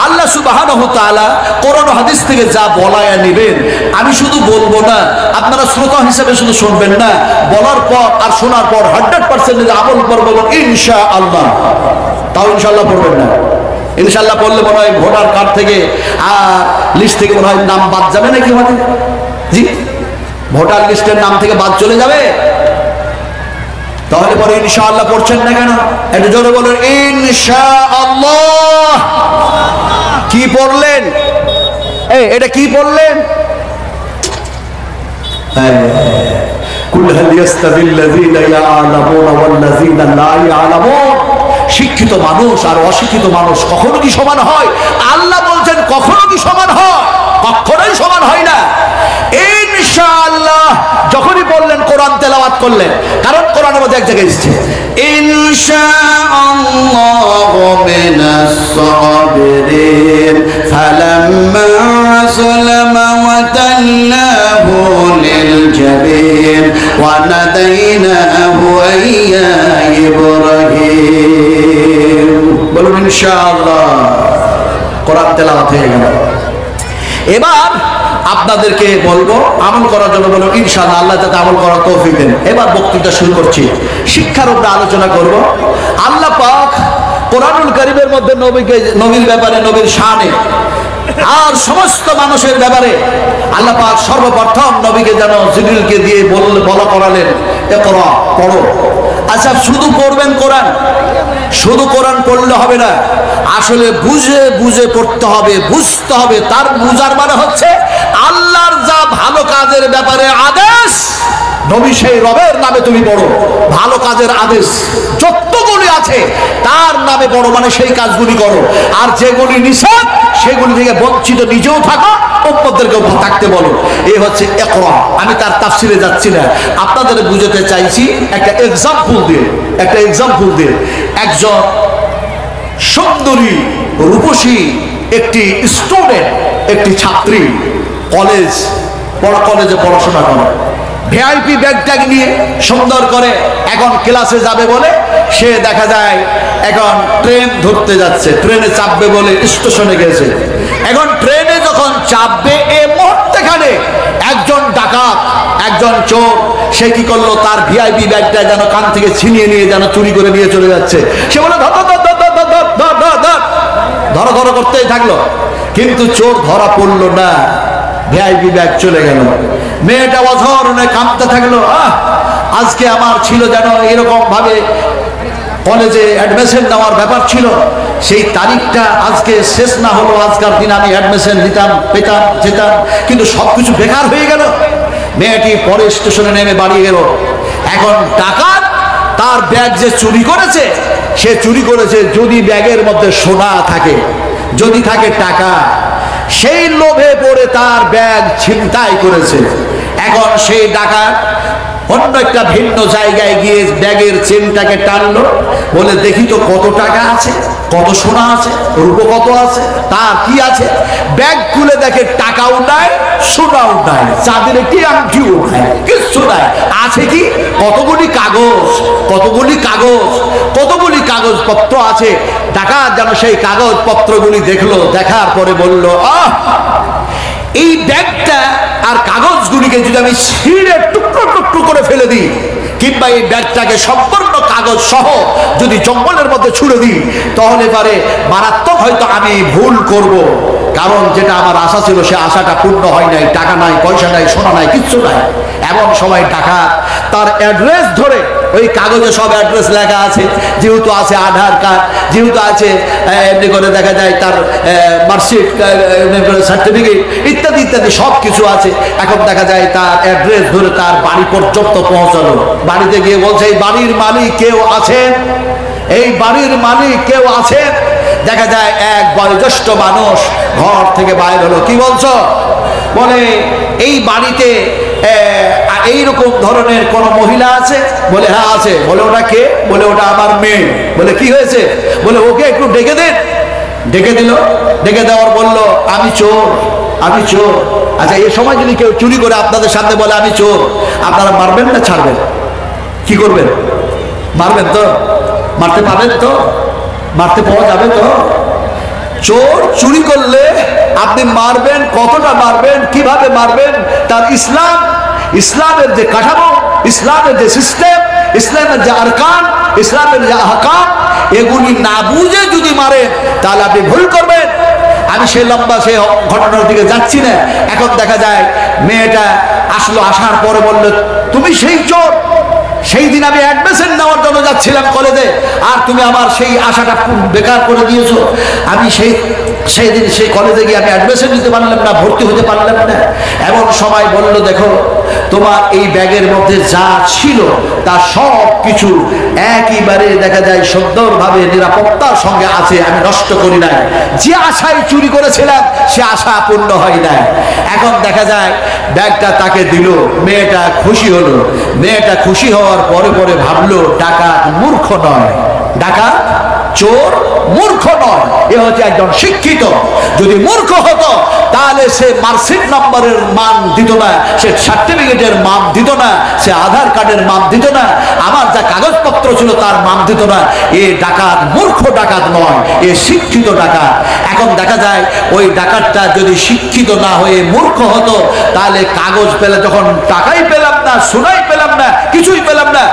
আল্লাহ সুবহানাহু ওয়া তাআলা কোরআন ও হাদিস থেকে যা বলায়া নেবেন, আমি শুধু বলবো না, আপনারা শ্রোতা হিসেবে শুধু শুনবেন না, বলার পর আর শোনার পর 100% আমল করবো বলুন ইনশাআল্লাহ। তাও ইনশাআল্লাহ পড়বেন না। ইনশাআল্লাহ পড়লে মনে হয় ভোটার কার্ড থেকে আর লিস্ট থেকে মনে হয় নাম বাদ যাবে নাকি আমাদের? জি, ভোটার লিস্টের নাম থেকে বাদ চলে যাবে। তাহলে পরে ইনশাআল্লাহ পড়ছেন না কেন? একটু জোরে বলুন ইনশাআল্লাহ। কি পড়লেন? এটা কি পড়লেন? কুল হাল ইয়াস্তাবিল্লাযীনা ইয়া'লামুনা ওয়াল্লাযীনা লা ইয়া'লামুন। শিক্ষিত মানুষ আর অশিক্ষিত মানুষ কখনো কি সমান হয়? আল্লাহ বলছেন কখনো কি সমান হয়? কখনোই সমান হয় না। ইনশাআল্লাহ যখনই বললেন কোরআন তেলাওয়াত করলেন, কারণ কোরআনের মধ্যে এক জায়গায় এসেছে ইনশাআল্লাহু মিনাস সাবিরিন ফালাম্মা আসালামা ওয়া তাল্লাহু লিল জাবিন ওয়া নাদাইনাহু আইয়া ইব্রাহিম। বলুন ইনশাআল্লাহ। কোরআন তেলাওয়াত হয়ে গেল। এবার আপনাদেরকে বলবো আমল করার জন্য, বলবো ইনশাআল্লাহ, আল্লাহ যাতে আমল করার তৌফিক দেন। এবার বক্তৃতা শুরু করছি, শিক্ষার উপরে আলোচনা করব। আল্লাহ পাক কোরআনুল কারীমের মধ্যে নবীর ব্যাপারে, নবীর শানে আর সমস্ত মানুষের ব্যাপারে আল্লাহ পাক সর্বপ্রথম নবীকে যেন জিবরিলকে দিয়ে বলা করালেন, ইকরা, পড়ো। আচ্ছা, শুধু পড়বেন কোরআন? শুধু কোরআন পড়লে হবে না, আসলে বুঝে বুঝে পড়তে হবে, বুঝতে হবে। তার বুঝার মানে হচ্ছে আল্লাহর যা ভালো কাজের ব্যাপারে আদেশ, নবী সেই রবের নামে তুমি পড়ো। ভালো কাজের আদেশ যতগুলি আছে তার নামে পড়ো, মানে সেই কাজগুলি করো। আর যেগুলি নিষেধ সেগুলি থেকে বঞ্চিত নিজেও থাকো, উম্মতদেরকেও থাকতে বলো। এই হচ্ছে ইকরা। আমি তার তাফসিরে যাচ্ছি না, আপনাদের বুঝাতে চাইছি একটা এক্সাম্পল দিয়ে। একজন সুন্দরী রূপসী একটি স্টুডেন্ট, একটি ছাত্রী কলেজে পড়াশোনা করে, ভিআইপি ব্যাগ ট্যাগ নিয়ে সুন্দর করে এখন ক্লাসে যাবে বলে সে দেখা যায় এখন ট্রেন ধরতে যাচ্ছে, ট্রেনে চাপবে বলে স্টেশনে গেছে। এখন ট্রেনে যখন চাপবে এ মুহূর্তেখানে একজন ডাকাত, একজন চোর, সে কি করলো, তার ভিআইপি ব্যাগটা যেন কান থেকে ছিনিয়ে নিয়ে যেন চুরি করে নিয়ে চলে যাচ্ছে। সে বলে ধরো করতেই থাকলো, কিন্তু চোর ধরা পড়লো না, ভিআইপি ব্যাগ চলে গেল। মেয়েটা অঝরনে কাঁদতে থাকলো, আজকে আমার ছিল যেন এরকম ভাবে কলেজে অ্যাডমিশন নেওয়ার ব্যাপার ছিল, সেই তারিখটা আজকে শেষ না হলো, আজকের দিন আমি অ্যাডমিশন নিতাম, পেতাম, যেতাম, কিন্তু সবকিছু বেকার হয়ে গেল। মেয়েটি পরে স্টেশনে নেমে বাড়ি গেল। এখন ডাকাত তার ব্যাগ যে চুরি করেছে, সে চুরি করেছে যদি ব্যাগের মধ্যে সোনা থাকে, যদি থাকে টাকা, সেই লোভে পড়ে তার ব্যাগ ছিনতাই করেছে। এখন সেই ডাকাত অন্য একটা ভিন্ন জায়গায় গিয়ে ব্যাগের চেনটাকে টানলো, বলে দেখি তো কত টাকা আছে, কত সোনা আছে, রূপো কত আছে, তার কি আছে। ব্যাগ খুলে দেখে টাকাও নাই, সোনাও নাই, চাঁদের একটি আংটিও নাই, কিচ্ছু নাই। আছে কি কতগুলি কাগজপত্র আছে। ডাকাত যেন সেই কাগজপত্রগুলি দেখলো, দেখার পরে বলল, এই ব্যাগটা আর কাগজগুলিকে যদি আমি ছিঁড়ে টুকরো টুকরো করে ফেলে দিই, কিংবা এই ব্যাগটাকে সম্পূর্ণ কাগজ সহ যদি জঙ্গলের মধ্যে ছুড়ে দিই, তাহলে পারে মারাত্মক হয়তো আমি ভুল করব। কারণ যেটা আমার আশা ছিল সে আশাটা পূর্ণ হয় নাই, টাকা নাই, পয়সা নাই, সোনা নাই, কিচ্ছু নাই। এমন সময় ডাকাত তার অ্যাড্রেস ধরে ওই কাগজে সব অ্যাড্রেস লেখা আছে, যেহেতু আছে আধার কার্ড, যেহেতু আছে এমনি করে দেখা যায় তার মার্কশিট, সার্টিফিকেট ইত্যাদি ইত্যাদি সব কিছু আছে। এখন দেখা যায় তার অ্যাড্রেস ধরে তার বাড়ি পর্যন্ত পৌঁছালো। বাড়িতে গিয়ে বলছে, এই বাড়ির মালিক কেউ আছেন? এই বাড়ির মালিক কেউ আছেন? দেখা যায় এক বয়োজ্যেষ্ঠ মানুষ ঘর থেকে বাইর হলো। কি বলছো? বলে এই বাড়িতে এইরকম ধরনের কোন মহিলা আছে? বলে হ্যাঁ আছে। বলে ওটা কে? বলে ওটা আমার মেয়ে। বলে কি হয়েছে? বলে ওকে একটু ডেকে দেন। ডেকে দিল। ডেকে দেওয়ার বলল, আমি চোর, আমি চোর। আচ্ছা, এই সময় যদি কেউ চুরি করে আপনাদের সামনে বলে আমি চোর, আপনারা মারবেন না ছাড়বেন? কি করবেন? মারবেন তো? মারতে পারবেন তো? মারতে পাওয়া যাবে তো? চোর চুরি করলে আপনি মারবেন, কতটা মারবেন, কিভাবে মারবেন, তার ইসলামের যে কাঠামো, ইসলামের যে সিস্টেম, ইসলামের যে আরকান, ইসলামের যে আহকাম, এগুলি না বুঝে যদি মারেন তাহলে আপনি ভুল করবেন। আমি সেই লম্বা সেই ঘটনার দিকে যাচ্ছি না। এখন দেখা যায় মেয়েটা আসলো, আসার পরে বলল, তুমি সেই চোর, সেই দিন আমি অ্যাডমিশন নেওয়ার জন্য যাচ্ছিলাম কলেজে, আর তুমি আমার সেই আশাটা বেকার করে দিয়েছো। আমি সেই দিন সেই কলেজে গিয়ে আমি অ্যাডমিশন নিতে পারলাম না, ভর্তি হতে পারলাম না। এমন সময় বলল, দেখো তোমার এই ব্যাগের মধ্যে যা ছিল তা সব কিছু একইবারে দেখা যায় সুন্দরভাবে নিরাপত্তার সঙ্গে আছে, আমি নষ্ট করি নাই। যে আশায় চুরি করেছিলাম সে আশা পূর্ণ হয় নাই। এখন দেখা যায় ব্যাগটা তাকে দিল, মেয়েটা খুশি হলো। মেয়েটা খুশি হওয়ার পরে পরে ভাবলো, ডাকাত মূর্খ নয়, ডাকাত চোর মূর্খ নয়, এ হচ্ছে একজন শিক্ষিত। যদি মূর্খ হতো তাহলে সে মার্কশিট নম্বরের মান দিত না, সে সার্টিফিকেটের মান দিত না, সে আধার কার্ডের মান দিত না, আমার যা কাগজপত্র ছিল তার মান দিত না। এ ডাকাত মূর্খ ডাকাত নয়, এ শিক্ষিত ডাকাত। এখন দেখা যায় ওই ডাকাতটা যদি শিক্ষিত না হয়ে মূর্খ হতো তাহলে কাগজ পেলে, যখন টাকাই পেলাম না, সোনাই পেলাম না, কিছুই পেলাম না,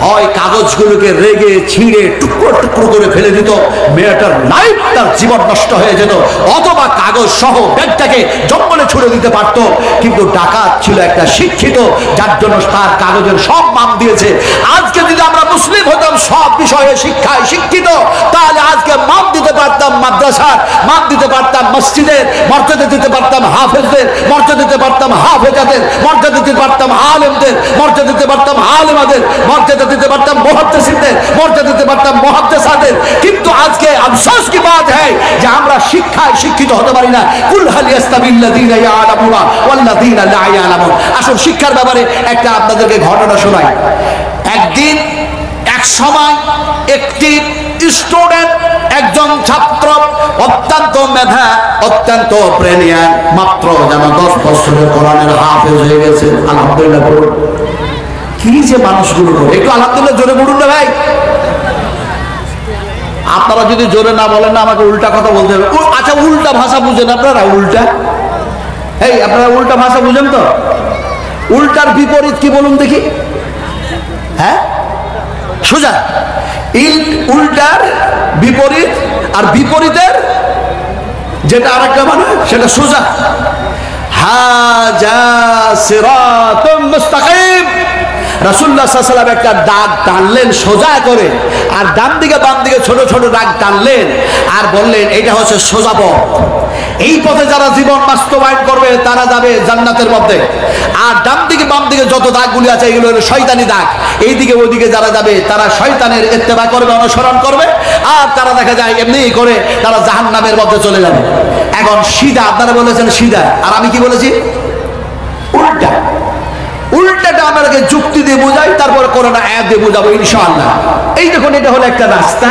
হয় কাগজগুলোকে রেগে ছিঁড়ে টুকরো টুকরো করে ফেলে দিত, মেয়েটার লাইফ, তার জীবন নষ্ট হয়ে যেত, অথবা কাগজ সহ ব্যাগটাকে জঙ্গলে ছুড়ে দিতে পারত। কিন্তু ডাকাত ছিল একটা শিক্ষিত, যার জন্য তার কাগজের সব মান দিয়েছে। আজকে যদি আমরা মুসলিম হতাম, সব বিষয়ে শিক্ষায় শিক্ষিত, তাহলে আজকে মান দিতে পারতাম মাদ্রাসার, মান দিতে পারতাম মসজিদের, মর্যাদা দিতে পারতাম হাফেজদের, মর্যাদা দিতে পারতাম হাফেজাদের, মর্যাদা দিতে পারতাম আলেমদের, মর্যাদা দিতে পারতাম আলেমাদের, মর্যাদা দিতে পারতাম মুহাদ্দিসিনদের, মর্যাদা দিতে পারতাম মুহাদ্দিসাদের। কিন্তু আজকে আফসোস কি বাত হ্যায় যে আমরা শিক্ষায় শিক্ষিত হতে পারি না। কুল হাল ইয়াস্তাবিল্লাযীনা ইয়ালামুনা ওয়াল্লাযীনা লা ইয়ালামুন। আসল শিক্ষার ব্যাপারে একটা আপনাদেরকে ঘটনা শোনাই। একদিন এক সময় একটি স্টুডেন্ট, একজন ছাত্র, অত্যন্ত মেধা, অত্যন্ত ব্রিলিয়ান্ট, মাত্র যেন 10 বছরের কোরআনের হাফেজ হয়ে গেছে। আলহামদুলিল্লাহ বলুন। কি যে মানুষগুলো, একটু আলহামদুলিল্লাহ জোরে বলুন না ভাই। আপনারা যদি জোরে না বলেন না, আমাকে উল্টা কথা বলতে হবে। আচ্ছা, উল্টা ভাষা বুঝেন আপনারা? উল্টা, এই আপনারা উল্টা ভাষা বুঝেন তো? উল্টার বিপরীত কি বলুন দেখি? হ্যাঁ, সোজা। উল্টার বিপরীত, আর বিপরীতের যেটা আরেকটা মানে সেটা সোজা। হাজা সিরাতুম মুস্তাকিম। রাসূলুল্লাহ সাল্লাল্লাহু আলাইহি ওয়াসাল্লাম একটা দাগ টানলেন সোজা করে, আর ডান দিকে বাম দিকে ছোট ছোট দাগ টানলেন, আর বললেন এটা হচ্ছে সোজা পথ। এই পথে যারা জীবন বাস্তবায়ন করবে তারা যাবে জান্নাতের মধ্যে। আর ডান দিকে বাম দিকে যত দাগগুলি আছে এগুলো হলো শয়তানি দাগ। এইদিকে ওইদিকে যারা যাবে তারা শয়তানের ইত্তেবা করবে, অনুসরণ করবে, আর তারা দেখা যায় এমনি করে তারা জাহান্নামের মধ্যে চলে যাবে। এখন সিধা, আপনারা বলেছেন সিধা, আর আমি কি বলেছি? উল্টা। উল্টাটা আমাকে যুক্তি দিয়ে বোঝাই, তারপরে কোরআন আয়াত দিয়ে বোঝাবো ইনশাআল্লাহ। এই দেখুন, এটা হলো একটা রাস্তা।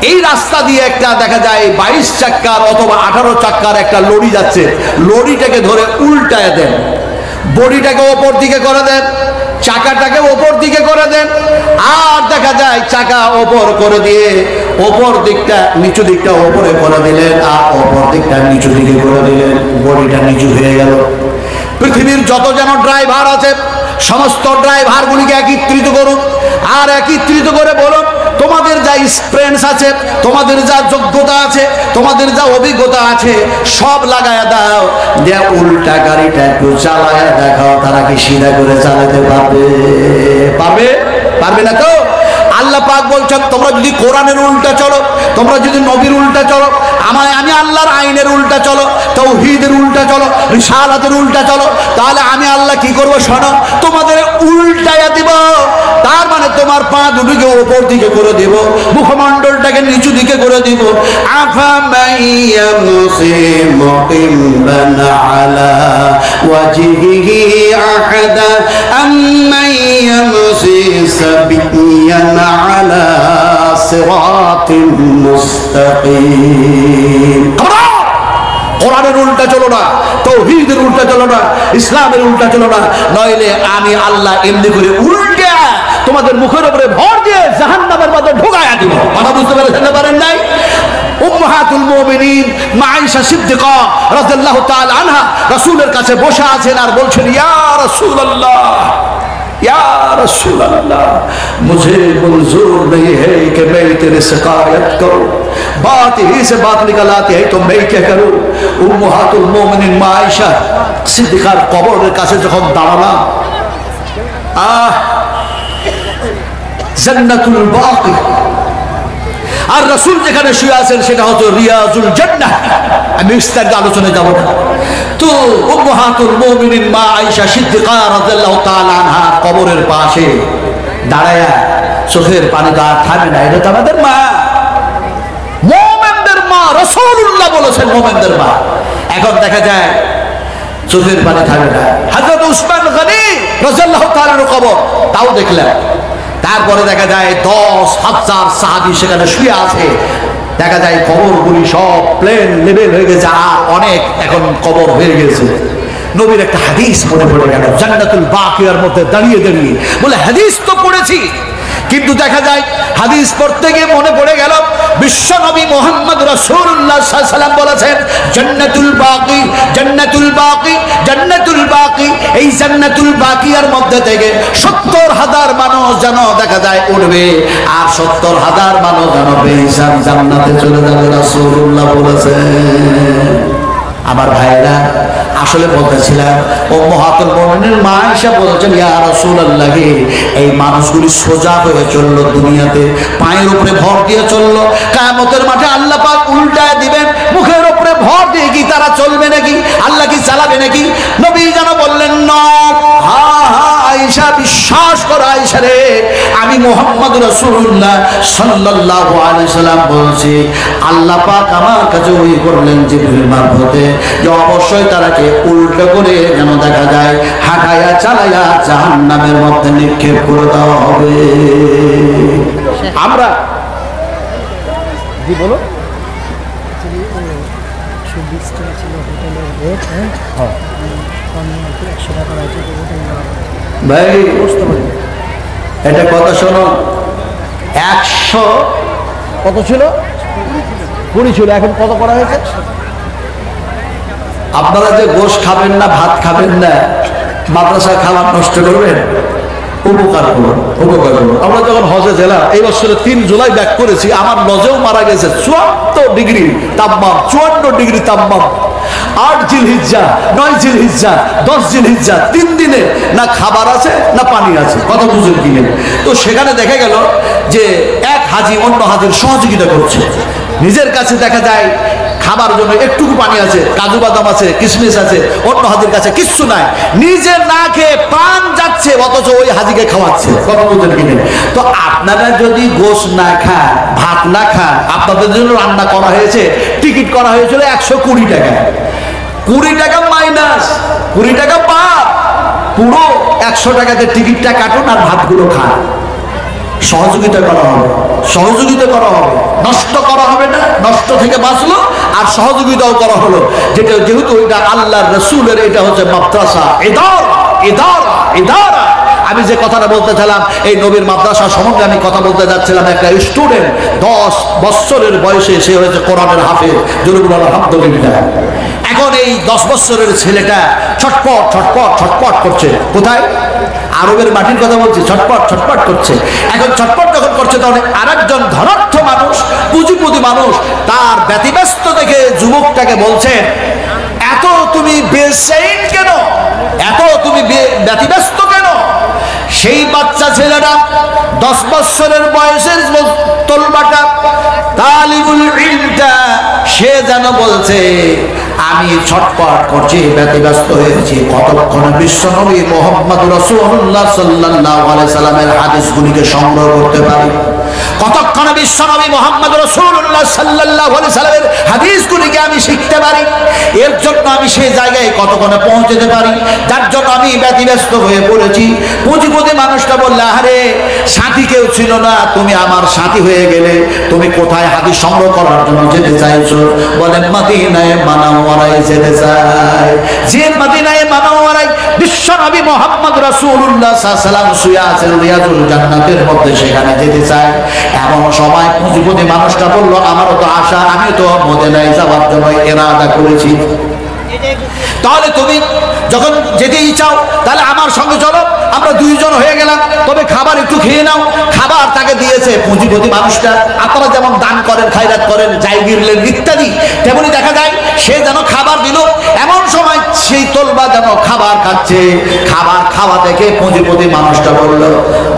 এই রাস্তা দিয়ে একটা দেখা যায় 22 চাক্কার অথবা 18 চাক্কার একটা লরি যাচ্ছে। লরিটাকে ধরে উল্টায় দেন, বডিটাকে ওপর দিকে করে দেন, চাকাটাকে ওপর দিকে করে দেন, আর দেখা যায় চাকা ওপর করে দিয়ে ওপর দিকটা নিচু দিকটা ওপরে করে দিলেন, আর ওপর দিকটা নিচু দিকে করে দিলেন, বডিটা নিচু হয়ে গেল। পৃথিবীর যত যেন ড্রাইভার আছে সমস্ত ড্রাইভারগুলিকে একত্রিত করুন, আর একত্রিত করে বলুন তোমাদের যা এক্সপিরিয়েন্স আছে, তোমাদের যা যোগ্যতা আছে, তোমাদের যা অভিজ্ঞতা আছে সব লাগায়া দাও, যে উল্টা গাড়িটা একটু চালায়া দেখাও, তারা কি সিধা করে চালাতে পারবে? পারবে? পারবে না তো। আল্লাহ পাক বলছেন তোমরা যদি কোরআনের উল্টা চলো, তোমরা যদি নবীর উল্টা চলো, আমি আল্লাহর আইনের উল্টা চলো, তাওহীদের উল্টা চলো, রিসালাতের উল্টা চলো, তাহলে আমি আল্লাহ কি করব শোনো, তোমাদের উল্টায়া দিব। তার মানে তোমার পা দুটোকে উপর দিকে করে দেব, মুখমণ্ডলটাকে নিচু দিকে করে দিব। আফামাইয়ামসি মুকিম্বান আলা ওয়াজহিহি আহাদা আম্মাইয়ামসি সাবিয়ান আলা সিরাতিন মুস্তাকিম। কোরআনের উল্টা চলো না, তাওহীদের উল্টা চলো না, ইসলামের উল্টা চলো না, নইলে আমি আল্লাহ এমনি করে উল্টা তোমাদের মুখের উপরে ভর দিয়ে জাহান্নামের মধ্যে ঢুকায়া দিব। কথা বুঝতে পারেন নাই? উম্মাহাতুল মুমিনিন মা আয়েশা সিদ্দিকা রাদিয়াল্লাহু তাআলা আনহা রাসূলের কাছে বসে আছেন আর বলছেন, ইয়া রাসূলুল্লাহ, या रसूल अल्लाह, मुझे मंजूर नहीं है कि मैं तेरे शिकायत करूं, बात ही से बात निकल आती है तो मैं क्या करूं। उम्महातुल मोमिनिन मा आयशा सिद्दीकार कबरेর কাছে যখন দাঁড়ালাম, জান্নাতুল বাকি আর রাসূল যেখানে শুয়ে আছেন সেটা হচ্ছে রিয়াজুল জান্নাহ। আমি বিস্তারিত আলোচনায় যাব না। তো উম্মাহাতুল মুমিনিন মা আয়েশা সিদ্দিকা রাদিয়াল্লাহু তাআলা আনহা কবরের পাশে দাঁড়ায়া চোখের পানি তো আর থামে না। এটা তো আমাদের মা, মুমিনদের মা, রাসূলুল্লাহ বলেছেন মুমিনদের মা। এখন দেখা যায় চোখের পানি থামে না। হযরত উসমান গনি রাদিয়াল্লাহু তাআলার কবর, তাও দেখলাম। তারপরে দেখা যায় 10,000 সাহাবী সেখানে শুয়ে আছে। দেখা যায় কবরগুলি সব প্লেন লেভেল হয়ে গেছে, আর অনেক এখন কবর হয়ে গেছে। নবীর একটা হাদিস মনে পড়ে গেল, জান্নাতুল বাকিয়ার মধ্যে দাঁড়িয়ে দাঁড়িয়ে বলে হাদিস তো পড়েছি, কিন্তু দেখা যায় হাদিস পড়তে গিয়ে মনে পড়ে গেল বিশ্ব নবী মুহাম্মদ রাসূলুল্লাহ সাল্লাল্লাহু আলাইহি ওয়াসাল্লাম বলেছেন, জান্নাতুল বাকি, জান্নাতুল বাকি, জান্নাতুল বাকি। এই জান্নাতুল বাকিয়ার মধ্যে থেকে 70,000 মানুষ যেন দেখা যায় উঠবে, আর 70,000 মানুষ যেন বেহিসাব জান্নাতে চলে যাবে, রাসূলুল্লাহ বলেছেন। আমার ভাইরা, আসলে বলতেছিলাম উম্মাহাতুল মুমিনিন মা আয়েশা বলছেন, ইয়া রাসূলুল্লাহ, এই মানুষগুলি সোজা হয়ে চললো দুনিয়াতে, পায়ের উপরে ভর দিয়ে চললো, কিয়ামতের মাঠে আল্লাহ পাক উল্টায় দিবেন। মুখের উপরে ভর দিয়ে কি তারা চলবে নাকি? আল্লাহ কি চালাবে নাকি? নবী যেন বললেন, না, হ্যাঁ হ্যাঁ আয়েশা, বিশ্বাস করো আয়েশা রে, আমি মুহাম্মদ রাসূলুল্লাহ সাল্লাল্লাহু আলাইহি সাল্লাম বলছি, আল্লাহ পাক আমার কাছে ওহী করলেন জিবরিল মারফতে যে অবশ্যই তারাকে উল্টো করে যেন দেখা যায় হাঁটাইয়া চালাইয়া জাহান্নামের মধ্যে নিক্ষেপ করে দেওয়া হবে। আমরা বলো ভাই, এটা কথা শোনো, 100 কত ছিল? 20 ছিল, এখন কত করা হয়েছে? আপনারা যে গোশত খাবেন না, ভাত খাবেন না, মাদ্রাসা খাবার নষ্ট করবেন, উপকার করুন, উপকার করুন। আমরা যখন হজে গেলাম এই বছরে 3 জুলাই ব্যাক করেছি, আমার লজেও মারা গেছে 54 ডিগ্রি তাপমান, 54 ডিগ্রি তাপমান। 8 জিলহিজ্জা, 9 জিলহিজ্জা, 10 জিলহিজ্জা, 3 দিনে না খাবার আছে না পানি আছে, কথা বুঝেন কিনে। তো সেখানে দেখা গেল যে এক হাজি অন্য হাজির সহযোগিতা করছে। নিজের কাছে দেখা যায় খাবার জন্য একটুকু পানি আছে, কাজু বাদাম আছে, কিশমিশ আছে, অন্য হাজির কাছে কিচ্ছু নাই, নিজে না খেয়ে প্রাণ যাচ্ছে, অথচ ওই হাজিকে খাওয়াচ্ছে, কথা বুঝেন কিনে। তো আপনারা যদি গোশত না খান, ভাত না খান, আপনাদের জন্য রান্না করা হয়েছে, টিকিট করা হয়েছিল 120 টাকা, 20 টাকা মাইনাস, 20 টাকা বাদ, পুরো 100 টাকাতে টিকিটটা কাটুন আর ভাতগুলো খান। সহযোগিতা করা হবে, সহযোগিতা করা হবে, নষ্ট করা হবে না, নষ্ট থেকে বাঁচলো আর সহযোগিতাও করা হলো। যেটা যেহেতু এটা আল্লাহর রাসূলের, এটা হচ্ছে মাদ্রাসা, ইদারা, ইদারা, ইদারা। আমি যে কথাটা বলতে চাইলাম, এই নবীর মাদ্রাসা সম্বন্ধে আমি কথা বলতে যাচ্ছিলাম। একটা স্টুডেন্ট 10 বছরের বয়সে সে হয়েছে কোরআনের হাফেজ, জরুরি আলহামদুলিল্লাহ। এখন এই 10 বছরের ছেলেটা ছটপট ছটপট ছটপট করছে। কোথায়? আরবের মাটির কথা বলছি, ছটপট ছটপট করছে। এখন ছটপট যখন করছে তখন আরেকজন ধনাঢ্য মানুষ, পুঁজিপতি মানুষ, তার ব্যতিব্যস্ত দেখে যুবকটাকে বলছেন, এত তুমি বেচেইন কেন, এত তুমি ব্যতিব্যস্ত কেন? সেই বাচ্চা ছেলেটা 10 বছরের বয়সের তলবাটা তালিবুল ইলমটা সে যেন বলছে আমি ছটপট করছি, ব্যতিব্যস্ত হয়েছি, কতক্ষণে বিশ্বনবী মুহাম্মদ রাসূলুল্লাহ সাল্লাল্লাহু আলাইহি সাল্লামের হাদিসগুলিকে সংগ্রহ করতে পারি, কতক্ষণে বিশ্বনবী মুহাম্মদ রাসূলুল্লাহ সাল্লাল্লাহু আলাইহি সাল্লামের হাদিসগুলিকে আমি শিখতে পারি, এর জন্য আমি সেই জায়গায় কতক্ষণে পৌঁছতে পারি, যার জন্য আমি ব্যতিব্যস্ত হয়ে পড়েছি। পুঁজিপতি মানুষটা বললে, আরে সাথী কেউ ছিল না, তুমি আমার সাথী হয়ে গেলে, তুমি কোথায় হাদিস সংগ্রহ করার জন্য যেতে চাইছো? বলেন মদিনায়ে মুনাওয়ারায় যেতে চাই। যে মদিনায়ে মুনাওয়ারায় বিশ্বনবী মুহাম্মদ রাসূলুল্লাহ সাল্লাল্লাহু আলাইহি সাল্লাম শুয়ে আছেন রিয়াজুল জান্নাতের মধ্যে, সেখানে যেতে চাই। এমন সময় পুঁজিপতি মানুষটা বলল, আমারও তো আশা, আমি তো মদিনায় যাওয়ার জন্য ইরাদা করেছি। তাহলে তুমি যখন যেতেই চাও তাহলে আমার সঙ্গে চলো, আমরা দুইজন হয়ে গেলাম, তবে খাবার একটু খেয়ে নাও। খাবার তাকে দিয়েছে পুঁজিপতি মানুষটা। আপনারা যেমন দান করেন, খায়রাত করেন, যাই গিরলেন ইত্যাদি, তেমনি দেখা যায় সে যেন খাবার দিল। এমন সময় সেই তলবা যেন খাবার খাচ্ছে, খাবার খাওয়া দেখে পুঁজিপতি মানুষটা বলল,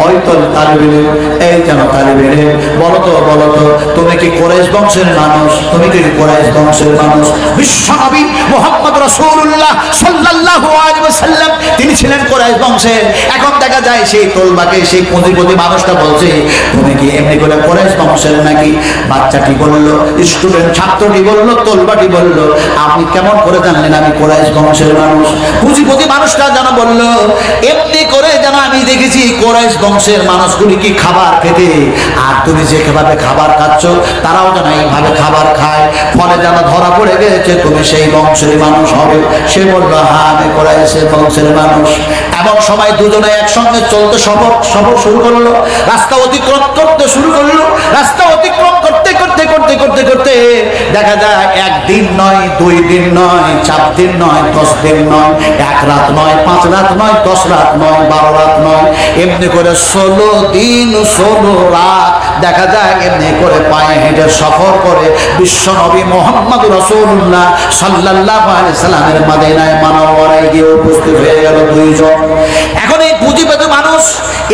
ওই তো তালিবিলে, এই যেন তালিবিলে, বলো তো তুমি কি কুরাইশ বংশের মানুষ? তুমি কি কুরাইশ বংশের মানুষ? বিশ্বনবী মুহাম্মদ রাসূলুল্লাহ সাল্লাল্লাহু আলাইহি ওয়াসাল্লাম তিনি ছিলেন কুরাইশ বংশের। এখন দেখা যায় সেই তলবাকে সেই পুঁজিপতি মানুষটা বলছে, তুমি কি এমনি করে কুরাইশ বংশের নাকি? বাচ্চাটি বলল, স্টুডেন্ট ছাত্রটি বলল, তলবাটি বলল, আপনি কেমন করে জানলেন আমি কুরাইশ বংশের মানুষ? পুঁজিপতি মানুষটা যেন বলল, এমনি করে যেন আমি দেখেছি কুরাইশ বংশের মানুষগুলি কি খাবার খেতে, আর তুমি যেভাবে খাবার খাচ্ছ তারাও যেন এইভাবে খাবার খায়, ফলে যেন ধরা পড়ে গেছে তুমি সেই বংশের মানুষ হবে। সে বলল, হ্যাঁ আমি কুরাইশের বংশের মানুষ। এমন সময় দুজনে একসঙ্গে চলতে সফর শুরু করলো, রাস্তা অতিক্রম করতে শুরু করলো। রাস্তা অতিক্রম করতে করতে করতে করতে করতে দেখা যায় 1 দিন নয়, 2 দিন নয়, 4 দিন নয়, 10 দিন নয়, 1 রাত নয়, 5 রাত নয়, 10 রাত নয়, 12 রাত নয়, এমনি করে 16 দিন 16 রাত দেখা যায় এমনি করে পায়ে হেঁটে সফর করে বিশ্বনবী মুহাম্মদ রাসূলুল্লাহ সাল্লাল্লাহু আলাইহি সাল্লামের মদিনায়ে মুনাওয়ারায় গিয়ে উপস্থিত হয়ে গেল দুইজন। এখন এই পুঁজিপতি মানুষ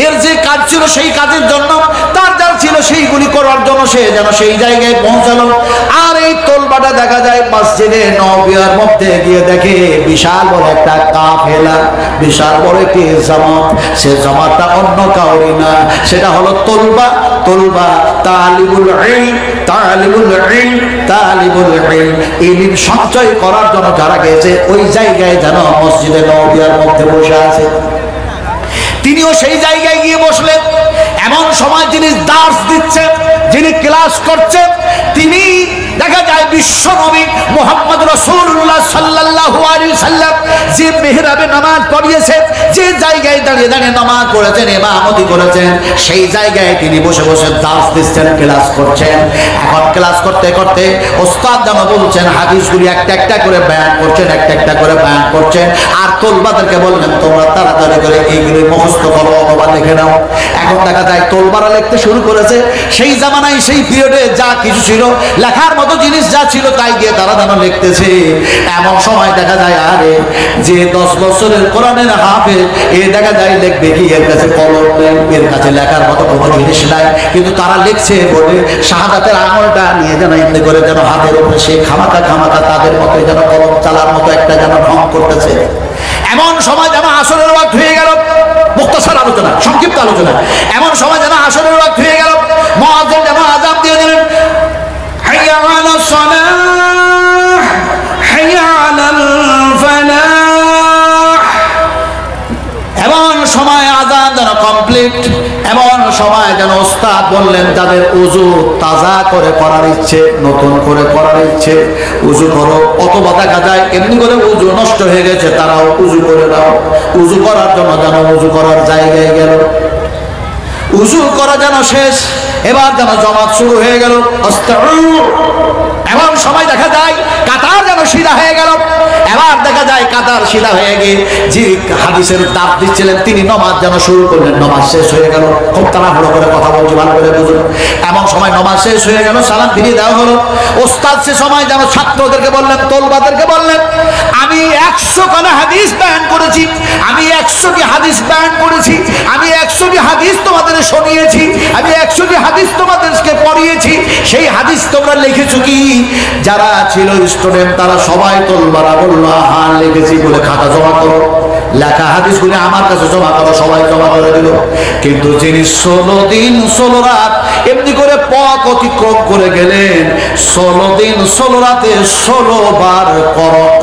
এর যে কাজ ছিল সেই কাজের জন্য, তার যা ছিল সেইগুলি করার জন্য সে যেন সেই জায়গায় পৌঁছালো। আর এই তলবাটা দেখা যায় মসজিদে নববীর মধ্যে গিয়ে দেখে বিশাল বড় একটা কাফেলা, বিশাল বড় একটি জামাত। সে জামাতটা অন্য কাউরি না, সেটা হলো তলবা তালিবুল ইলম, তালিবুল ইলম, তালিবুল ইলম। ইলম সঞ্চয় করার জন্য যারা গেছে ওই জায়গায় যেন মসজিদে নববীর মধ্যে বসে আছে। তিনিও সেই জায়গায় গিয়ে বসলেন। এমন সময় যিনি দার্স দিচ্ছেন, যিনি ক্লাস করছেন, তিনি দেখা যায় বিশ্বনবী মুহাম্মদ রাসূলুল্লাহ সাল্লাল্লাহু আলাইহি সাল্লাম যে মিহরাবে নামাজ পড়িয়েছে, যে জায়গায় দাঁড়িয়ে দাঁড়িয়ে নামাজ পড়েছেন, ইমামতি করেছেন, সেই জায়গায় তিনি বসে বসে দার্স দিচ্ছেন, ক্লাস করছেন। এখন ক্লাস করতে করতে ওস্তাদ যেন বলছেন, হাদিসগুলি একটা একটা করে বয়ান করছেন, একটা একটা করে বয়ান করছেন। আর তলবাদেরকে বললেন, তোমরা তাড়াতাড়ি করে এইগুলি মুখস্থ করো অথবা লিখে নাও। এখন দেখা যায় তলবারা লিখতে শুরু করেছে। সেই জামানায় সেই পিরিয়ডে যা কিছু ছিল, লেখার মতো জিনিস যা ছিল তাই দিয়ে তারা যেন লিখতেছে। এমন সময় দেখা যায়, আরে যে 10 বছরের কোরআনের হাফেজ, এ দেখা যায় লিখবে কি, এর কাছে কলম নেই, এর কাছে লেখার মতো কোনো জিনিস নাই, কিন্তু তারা লিখছে বলে শাহাদাতের আঙুলটা নিয়ে যেন এমনি করে যেন হাতের উপরে সে খামাকা তাদের মতো যেন কলম চালার মতো একটা যেন ঢং করতেছে। এমন সময় যেন আসরের ওয়াক্ত হয়ে গেল। মুখতাসার আলোচনা, সংক্ষিপ্ত আলোচনা। এমন সময় যেন আসরের ওয়াক্ত হয়ে গেল। মুয়াজ্জিন যেন আযান দিয়ে দিলেন, হাইয়া আলাস সালাহ, হাইয়া আলাল ফালাহ। এমন সময় আযান যেন কমপ্লিট। এমন সময় যেন ওস্তাদ বললেন, যাদের উযু তাজা করে করার ইচ্ছে, নতুন করে করার ইচ্ছে, উযু করো। অথবা দেখা যায় এমনি করে উযু নষ্ট হয়ে গেছে, তারাও উযু করে দাও। উযু করার জন্য যেন উযু করার জায়গায় গেল। উযু করা যেন শেষ, এবার যেন জামাত শুরু হয়ে গেল। এমন সময় দেখা যায় কাতার যেন সিধা হয়ে গেল। এবার দেখা যায় কাতার সিধা হয়ে গিয়ে যে হাদিসের দাব দিচ্ছিলেন তিনি নামাজ যেন শুরু করলেন। নামাজ শেষ হয়ে গেল। খুব তাড়াহুড়ো করে কথা বলছি, ভালো করে বুঝুন। এমন সময় নামাজ শেষ হয়ে গেল, সালাম ফিরিয়ে দেওয়া হলো। ওস্তাদ সে সময় যেন ছাত্রদেরকে বললেন, তলবাদেরকে বললেন, আমি 100 খানা হাদিস বয়ান করেছি, আমি 100টি হাদিস বয়ান করেছি, আমি 100টি হাদিস তোমাদের শুনিয়েছি, আমি 100টি হাদিস তোমাদেরকে পড়িয়েছি। সেই হাদিস তোমরা লিখেছো কি? যারা ছিল স্টুডেন্ট তারা সবাই তোলবাড়া বললো হ্যাঁ লিখেছি বলে খাতা জমা করো, লেখা হাদিসগুলি আমার কাছে জমা করো, সবাই জমা করে দিল। কিন্তু যিনি 16 দিন 16 রাত এমনি করে পথ অতিক্রম করে গেলেন, 16 দিন 16 রাতে 16 বার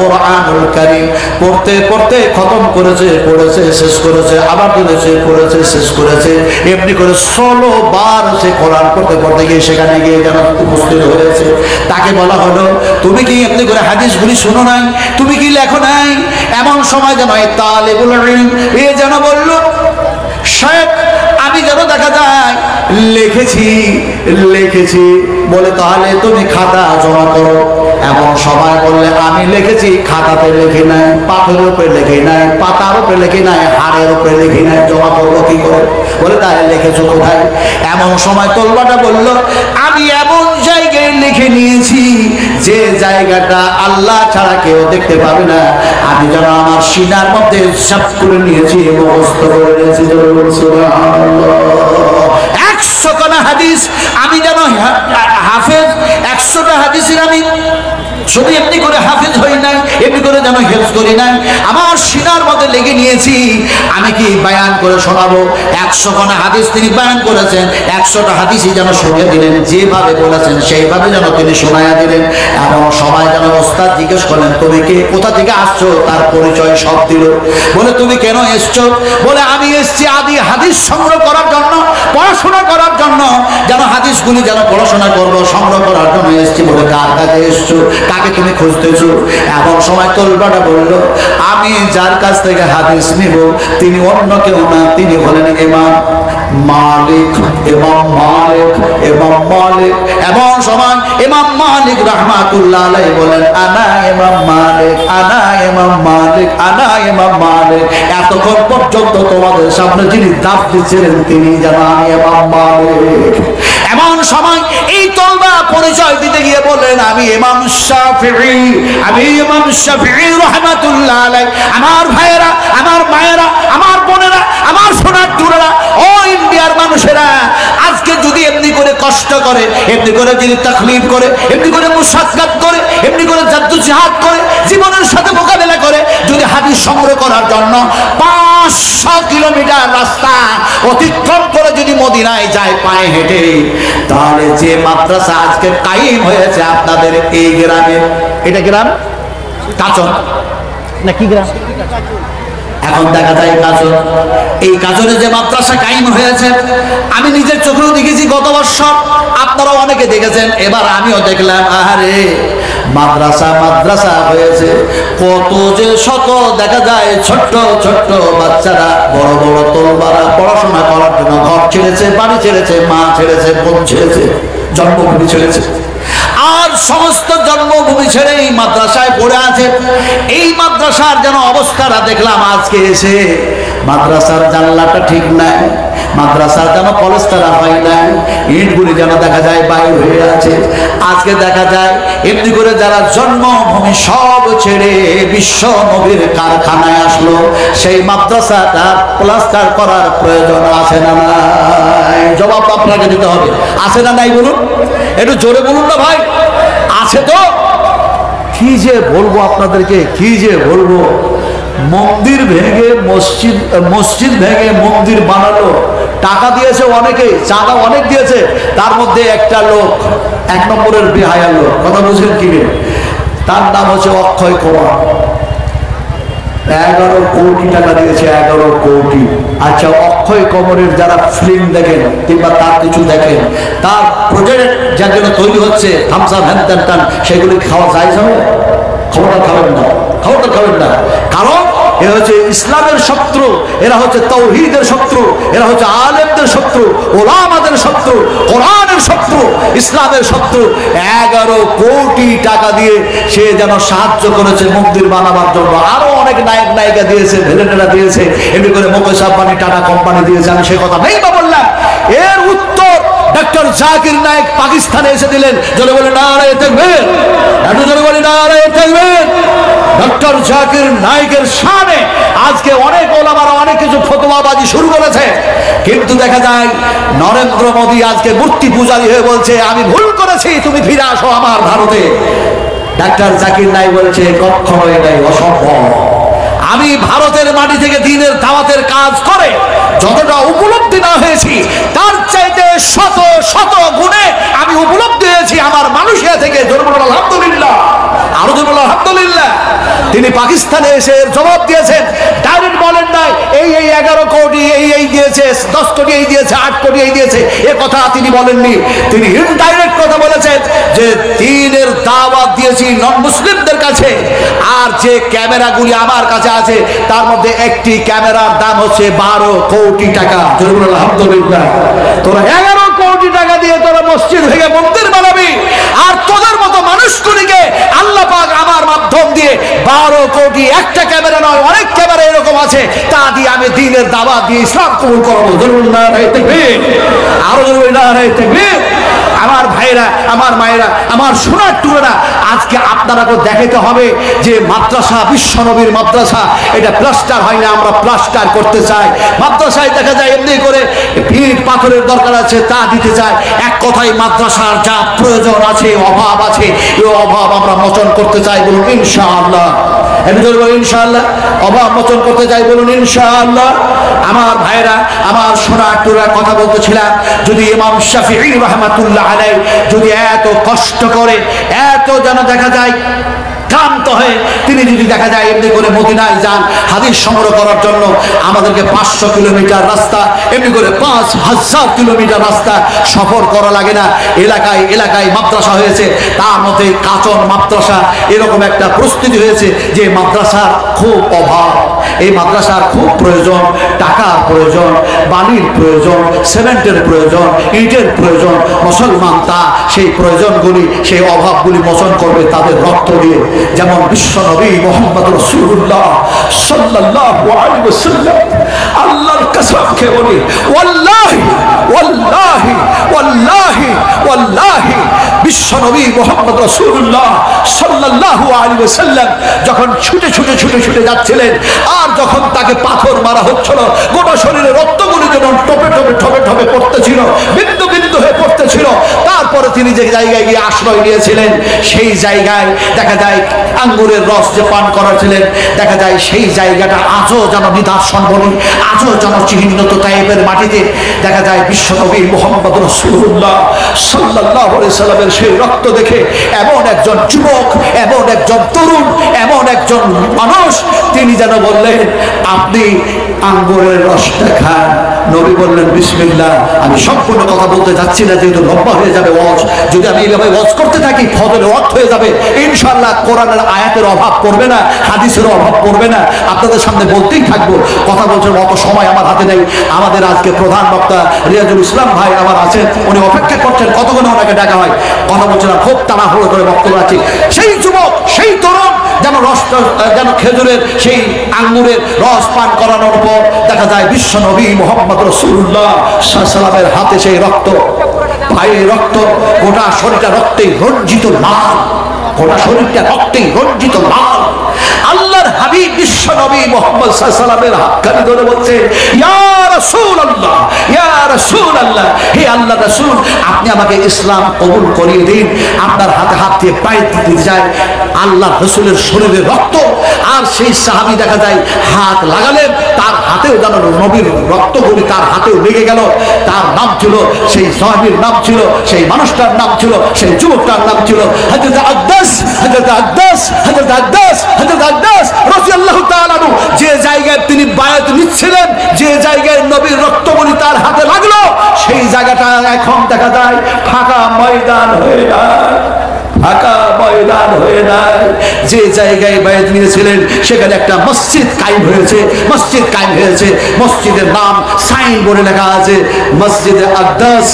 কোরআনুল কারীম পড়তে পড়তে খতম করেছে, পড়েছে শেষ করেছে, আবার পড়েছে পড়েছে শেষ করেছে, এমনি করে 16 বার সে কোরআন পড়তে পড়তে গিয়ে সেখানে গিয়ে যেন উপস্থিত হয়েছে। তাকে বলা হলো তুমি কি এমনি করে হাদিসগুলি শুনো নাই, তুমি কি লেখো নাই? এমন সময় যেন তালেবুল ইলম এ যেন বলল শেখ আমি যেন দেখা যায় লিখেছি লিখেছি বলে, তাহলে তুমি খাতা জমা করো। এমন সময় বললে আমি লিখেছি, খাতাতে লিখি নাই, পাথরের উপরে লিখি নাই, পাতার উপরে লিখি নাই, হাড়ের উপরে লিখি নাই, জমা করবো কি করে? বলে তাহলে লিখেছো কোথায়? এমন সময় তলবাটা বলল আমি এমন জায়গায় লিখে নিয়েছি যে জায়গাটা আল্লাহ ছাড়া কেউ দেখতে পাবে না, আমি যেন আমার সিনার মধ্যে সব করে নিয়েছি, মুখস্থ করে নিয়েছি। 100 খানা হাদিস আমি যেন হাফেজ, 100টা হাদিসের আমি শুধু এমনি করে হাফেজ হই নাই, এমনি করে যেন হেফজ করি নাই, আমার সিনার মধ্যে লেগে নিয়েছি। আমি কি বায়ান করে শোনাবো? 100 খানা হাদিস তিনি বায়ান করেছেন, 100টা হাদিসই যেন শুনিয়ে দিলেন, যেভাবে বলেছেন সেইভাবে যেন তিনি শোনাইয়া দিলেন। এবং সবাই যেন ওস্তাদ জিজ্ঞেস করলেন তুমি কে, কোথা থেকে আসছো? তার পরিচয় সব দিল। বলে তুমি কেন এসছো? বলে আমি এসছি আদি হাদিস সংগ্রহ করার জন্য, পড়াশোনা করার জন্য, যেন হাদিসগুলি যেন পড়াশোনা করবো, সংগ্রহ করার জন্য এসছি। বলে কার কাছে এসছো, কাকে তুমি খুঁজতেছো? এমন সময় তলবাটা বলল আমি যার কাছ থেকে হাদিস নিব তিনি অন্য কেউ না, তিনি হলেন ইমাম মালিক, ইমাম মালিক, ইমাম মালিক। এমন সময় ইমাম মালিক রাহমাতুল্লাহ আলাইহি বলেন আনা ইমাম মালিক, আনা ইমাম মালিক, আনা ইমাম মালিক। এতক্ষণ পর্যন্ত তোমাদের সামনে যিনি দাব দিচ্ছিলেন তিনি যেন আমি ইমাম মালিক। এমন সময় এই তলবা পরিচয় দিতে গিয়ে বললেন আমি ইমাম শাফিঈ, আমি ইমাম শাফিঈ রাহমাতুল্লাহ আলাইহি। আমার ভাইয়েরা, আমার মায়েরা, আমার বোনেরা, আমার সোনার টুকরা, ও ইন্ডিয়ার মানুষেরা, আজকে যদি এমনি করে কষ্ট করে, এমনি করে যদি তাকলিফ করে, এমনি করে মুশাক্কাত করে, এমনি করে জাদ্দুজিহাদ করে, জীবনের সাথে মোকাবেলা করে যদি হাদিস সংগ্রহ করার জন্য 500 কিলোমিটার রাস্তা অতিক্রম করে যদি মদিনায় যায় পায়ে হেঁটে, তাহলে যে মাদ্রাসা আজকে কায়েম হয়েছে আপনাদের এই গ্রামে, এটা গ্রাম কাচন না কি গ্রাম? এখন দেখা যায় কাচন, এই কাচনে যে মাদ্রাসা কায়েম হয়েছে আমি নিজের চোখেও দেখেছি গত বছর, আপনারাও অনেকে দেখেছেন, এবার আমিও দেখলাম। আরে মাদ্রাসা মাদ্রাসা হয়েছে, কত যে শত দেখা যায় ছোট্ট ছোট্ট বাচ্চারা বড় বড় তলবারা পড়াশোনা করার জন্য ঘর ছেড়েছে, বাড়ি ছেড়েছে, মা ছেড়েছে, বোন ছেড়েছে, জন্মভূমি ছেড়েছে, আর সমস্ত জন্মভূমি ছেড়ে এই মাদ্রাসায় পড়ে আছে। এই মাদ্রাসার যেন অবস্থাটা দেখলাম আজকে এসে, মাদ্রাসার জানলাটা ঠিক নাই, মাদ্রাসার যেন পলেস্তারা হয় নাই, ইটগুলি যেন দেখা যায় বাইর হয়ে আছে। আজকে দেখা যায় এমনি করে যারা জন্মভূমি সব ছেড়ে বিশ্ব নবীর কারখানায় আসলো, সেই মাদ্রাসাটা প্লাস্টার করার প্রয়োজন আছে না নাই? জবাব আপনাকে দিতে হবে, আছে না নাই বলুন, একটু জোরে বলুন না ভাই। আছে তো? কি যে বলবো আপনাদেরকে, কি যে বলবো। মন্দির ভেঙে মসজিদ, মসজিদ ভেঙে মন্দির বানালো, টাকা দিয়েছে অনেকে, চাঁদা অনেক দিয়েছে, তার মধ্যে একটা লোক 1 নম্বরের বেহায়া লোক, কথা বুঝলেন কি? তার নাম হচ্ছে অক্ষয় কুমার, 11 কোটি টাকা দিয়েছে, 11 কোটি। আচ্ছা, অক্ষয় কুমারের যারা ফিল্ম দেখেন কিংবা তার কিছু দেখেন, তার প্রজেক্ট যার জন্য তৈরি হচ্ছে থামস আপ হ্যান ত্যান টান, সেগুলি খাওয়া যায় যাবে? খবরটা খাবেন না, খবরটা খাবেন না। কারণ এরা হচ্ছে ইসলামের শত্রু, এরা হচ্ছে তাওহীদের শত্রু, এরা হচ্ছে আলেমদের শত্রু, ওলামাদের শত্রু, কোরআনের শত্রু, ইসলামের শত্রু। 11 কোটি টাকা দিয়ে সে যেন সাহায্য করেছে মন্দির বানাবার জন্য। আরো অনেক নায়ক নায়িকা দিয়েছে, ভিলেনেরা দিয়েছে, এমনি করে মুকেশ আম্বানি টাটা কোম্পানি দিয়েছে। আমি সে কথা নেই বা বললাম। এর উত্তর ডক্টর জাকির নায়েক পাকিস্তানে এসে দিলেন। জোরে বলে নারায়ে তাকবীর, এত জোরে বলে নারায়ে তাকবীর। ডক্টর জাকির নায়েকের শানে আজকে অনেক ওলামারা অনেক কিছু ফতোয়াবাজি শুরু করেছে, কিন্তু দেখা যায় নরেন্দ্র মোদী আজকে মূর্তি পূজারী হয়ে বলছে আমি ভুল করেছি, তুমি ফিরে আসো আমার ভারতে। ডাক্তার জাকির নায়েক বলছে কখনোই নাই, অসম্ভব। আমি ভারতের মাটি থেকে দ্বীনের দাওয়াতের কাজ করে যতটা উপলব্ধি না হয়েছি তার চাইতে শত শত গুণে আমি উপলব্ধি হয়েছি আমার মালয়েশিয়া থেকে। আলহামদুলিল্লাহ, আরো জোর বলো আলহামদুলিল্লাহ। তিনি পাকিস্তানে এসে জবাব দিয়েছেন, ডাইরেক্ট বলেন নাই এই 11 কোটি এই দিয়েছে, 10 কোটি এই দিয়েছে, 8 কোটি এই দিয়েছে, এ কথা তিনি বলেননি। তিনি ইনডাইরেক্ট কথা বলেছেন যে দ্বীনের দাওয়াত দিয়েছি নন মুসলিমদের কাছে, আর যে ক্যামেরাগুলি আমার কাছে আছে তার মধ্যে একটি ক্যামেরার দাম হচ্ছে 12 কোটি টাকা। আলহামদুলিল্লাহ। তোরা 11 কোটি টাকা দিয়ে তোরা মসজিদ ভেঙে মন্দির বানাবি, আর তোদের মতো মানুষগুলিকে আল্লাহ পাক আমার মাধ্যম দিয়ে 12 কোটি, একটা ক্যামেরা নয় অনেক ক্যামেরা এরকম আছে, তা দিয়ে আমি দ্বীনের দাওয়াত দিয়ে ইসলাম কবুল করবো। আরো আমার ভাইরা, আমার মায়েরা, আমার সোনার টুকরা, আজকে আপনারাকে দেখাতে হবে যে মাদ্রাসা, বিশ্বনবীর মাদ্রাসা, এটা প্লাস্টার হয় না, আমরা প্লাস্টার করতে চাই। মাদ্রাসায় দেখা যায় এমনি করে ভিড় পাথরের দরকার আছে তা দিতে চাই। এক কথায় মাদ্রাসার যা প্রয়োজন আছে, অভাব আছে, এই অভাব আমরা মোচন করতে চাই, বলুন ইনশাআল্লাহ। ইনশাআল্লাহ অভাব মোচন করতে চাই, বলুন ইনশাআল্লাহ। আমার ভাইরা, আমার সোনার টুকরা, কথা বলতেছিলাম, যদি ইমাম শাফিঈ রাহমাতুল্লাহ আলাইহি যদি এত কষ্ট করে, এত যেন দেখা যায় ক্লান্ত হয়ে তিনি যদি দেখা যায় এমনি করে মদিনায় যান হাদিস সংগ্রহ করার জন্য, আমাদেরকে 500 কিলোমিটার রাস্তা, এমনি করে 5000 কিলোমিটার রাস্তা সফর করা লাগে না। এলাকায় এলাকায় মাদ্রাসা হয়েছে, তার মধ্যে কাচন মাদ্রাসা, এরকম একটা প্রস্তুতি হয়েছে যে মাদ্রাসার খুব অভাব, এই মাদ্রাসার খুব প্রয়োজন, টাকার প্রয়োজন, বালির প্রয়োজন, সিমেন্টের প্রয়োজন, ইটের প্রয়োজন। মুসলমান তা সেই প্রয়োজনগুলি, সেই অভাবগুলি মোচন করবে তাদের রক্ত দিয়ে। যেমন বিশ্ব নবী মুহাম্মদ রাসূলুল্লাহ সাল্লাল্লাহু আলাইহি ওয়াসাল্লাম, আল্লাহর কসম খেয়ে বলি, ওয়াল্লাহি ওয়াল্লাহি ওয়াল্লাহি ওয়াল্লাহি, বিশ্ব নবী মুহাম্মদ রাসূলুল্লাহ সাল্লাল্লাহু আলাইহি ওয়াসাল্লাম যখন ছুটে ছুটে ছুটে ছুটে যাচ্ছিলেন, আর যখন তাকে পাথর মারা হচ্ছিল, গোটা শরীরে রক্তগুলি যেমন টপে টপে ঠপে ঠপে পড়তেছিল, বিন্দু বিন্দু হয়ে পড়তেছিল, তারপরে তিনি যে জায়গায় গিয়ে আশ্রয় নিয়েছিলেন, সেই জায়গায় দেখা যায় আঙ্গুরের রস যে পান করাছিলেন, দেখা যায় সেই জায়গাটা আজও যেন নিদর্শন বলি, আজও যেন চিহ্নিত টাইপের মাটিতে দেখা যায় বিশ্ব নবী মুহাম্মদ রাসূলুল্লাহ সাল্লাল্লাহু আলাইহি সাল্লামের সেই রক্ত দেখে এমন একজন যুবক, এমন একজন তরুণ, এমন একজন মানুষ, তিনি যেন বললেন আপনি আঙ্গুরের রসটা খান। নবী বললেন বিসমিল্লাহ। আমি সম্পূর্ণ কথা বলতে যাচ্ছি না, যেহেতু লম্বা হয়ে যাবে ওয়াজ, যদি আমি এইভাবে ওয়াজ করতে থাকি ফজরে ওয়াক্ত হয়ে যাবে। ইনশাআল্লাহ কোরআনের আয়াতের অভাব পড়বে না, হাদিসের অভাব পড়বে না, আপনাদের সামনে বলতেই থাকবো। কথা বলছেন অত সময় আমার হাতে নেই। আমাদের আজকে প্রধান বক্তা রিয়াজুল ইসলাম ভাই আমার আছেন, উনি অপেক্ষা করছেন কতক্ষণে ওনাকে ডাকা হয়। কথা বলছিলাম, খুব তাড়াহুড়ো করে বক্তব্য আছে। সেই যুবক, সেই তরুণ যেন রস, যেন খেজুরের সেই আঙ্গুরের রস পান করানোর পর দেখা যায় বিশ্ব নবী মুহাম্মদ রাসূলুল্লাহ সাল্লাল্লাহু আলাইহি ওয়াসাল্লামের হাতে সেই রক্ত, পায়ে রক্ত, গোটা শরীরটা রক্তে রঞ্জিত লাল, গোটা শরীরটা রক্তে রঞ্জিত লাল। আল্লাহর হাবিব বিশ্ব নবী মুহাম্মদ সাল্লাল্লাহু আলাইহি ওয়াসাল্লামের হাতখানি ধরে বলছে, ইয়া রাসূলুল্লাহ, ইয়া রাসূলুল্লাহ, হে আল্লাহর রাসূল, আপনি আমাকে ইসলাম কবুল করিয়ে দিন। আপনার হাতে হাত দিয়ে পায়ে দিতে যায় আল্লাহর রাসূলের শরীরে রক্ত, আর সেই সাহাবী দেখা যায় হাত লাগালেন, তার হাতেও যেন নবীর রক্তগুলি তার হাতেও লেগে গেল। তার নাম ছিল, সেই সাহাবীর নাম ছিল, সেই মানুষটার নাম ছিল, সেই যুবকটার নাম ছিল হযরত আব্বাস, হযরত আব্বাস, হযরত আব্বাস, হযরত আব্বাস রাদিয়াল্লাহু তাআলা আনহু। যে জায়গায় তিনি বায়াত নিচ্ছিলেন, যে জায়গায় নবীর রক্তগুলি তার হাতে লাগলো, সেই জায়গাটা এখন দেখা যায় ফাঁকা ময়দান হয়ে যায়, ফাঁকা ময়দান হয়ে যায়। যে জায়গায় বায়াত নিয়েছিলেন সেখানে একটা মসজিদ কায়েম হয়েছে, মসজিদ কায়েম হয়েছে। মসজিদের নাম সাইন বোর্ডে লেখা আছে মসজিদে আব্বাস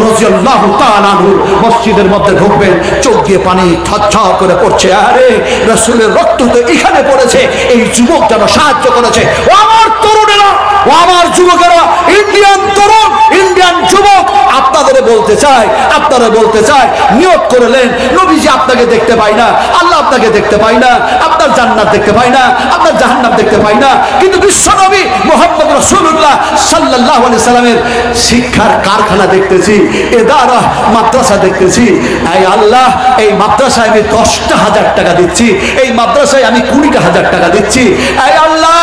রাদিয়াল্লাহু তাআলা আনহু। মসজিদের মধ্যে ঢুকবেন, চোখ দিয়ে পানি থরথর করে পড়ছে, আরে রাসূলের রক্ত তো এখানে পড়েছে। এই যুবক যেন সাহায্য করেছে। ও আমার তরুণেরা, ও আমার যুবকেরা, ইন্ডিয়ান তরুণ, ইন্ডিয়ান যুবক, আপনাদের করে বলতে চাই, আপনারা বলতে চাই, নিয়ত করলেন নবীজি আপনাকে দেখতে পাই না, আল্লাহ আপনাকে দেখতে পাই না, আপনার জান্নাত দেখতে পাই না, আপনার জাহান্নাম দেখতে পাই না, কিন্তু বিশ্ব নবী মুহাম্মদ রাসূলুল্লাহ সাল্লাল্লাহু আলাইহি সাল্লামের শিক্ষার কারখানা দেখতেছি, এদারা মাদ্রাসা দেখতেছি। এই আল্লাহ, এই মাদ্রাসায় আমি 10,000 টাকা দিচ্ছি, এই মাদ্রাসায় আমি 20,000 টাকা দিচ্ছি। এই আল্লাহ,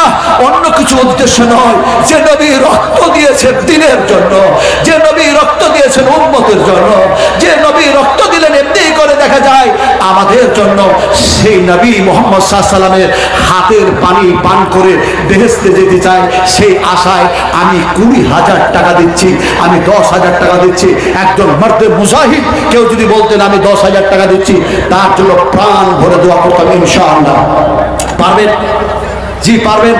অন্য কিছু উদ্দেশ্য নয়, যে নবী রক্ত দিয়েছেন দিনের জন্য, যে নবী রক্ত দিয়েছেন উম্মতের জন্য, যে নবী রক্ত দিলেন এমনি করে দেখা যায় আমাদের জন্য, সেই নবী মুহাম্মদ সাল্লাল্লাহু আলাইহি সাল্লামের হাতের পানি পান করে বেহেশতে যেতে চাই, সেই আশায় আমি 20,000 টাকা দিচ্ছি, আমি 10,000 টাকা দিচ্ছি। একজন মর্দে মুজাহিদ কেউ যদি বলতেন আমি 10,000 টাকা দিচ্ছি, তার জন্য প্রাণ ভরে দোয়া করতাম ইনশাআল্লাহ। পারবেন? জি পারবেন।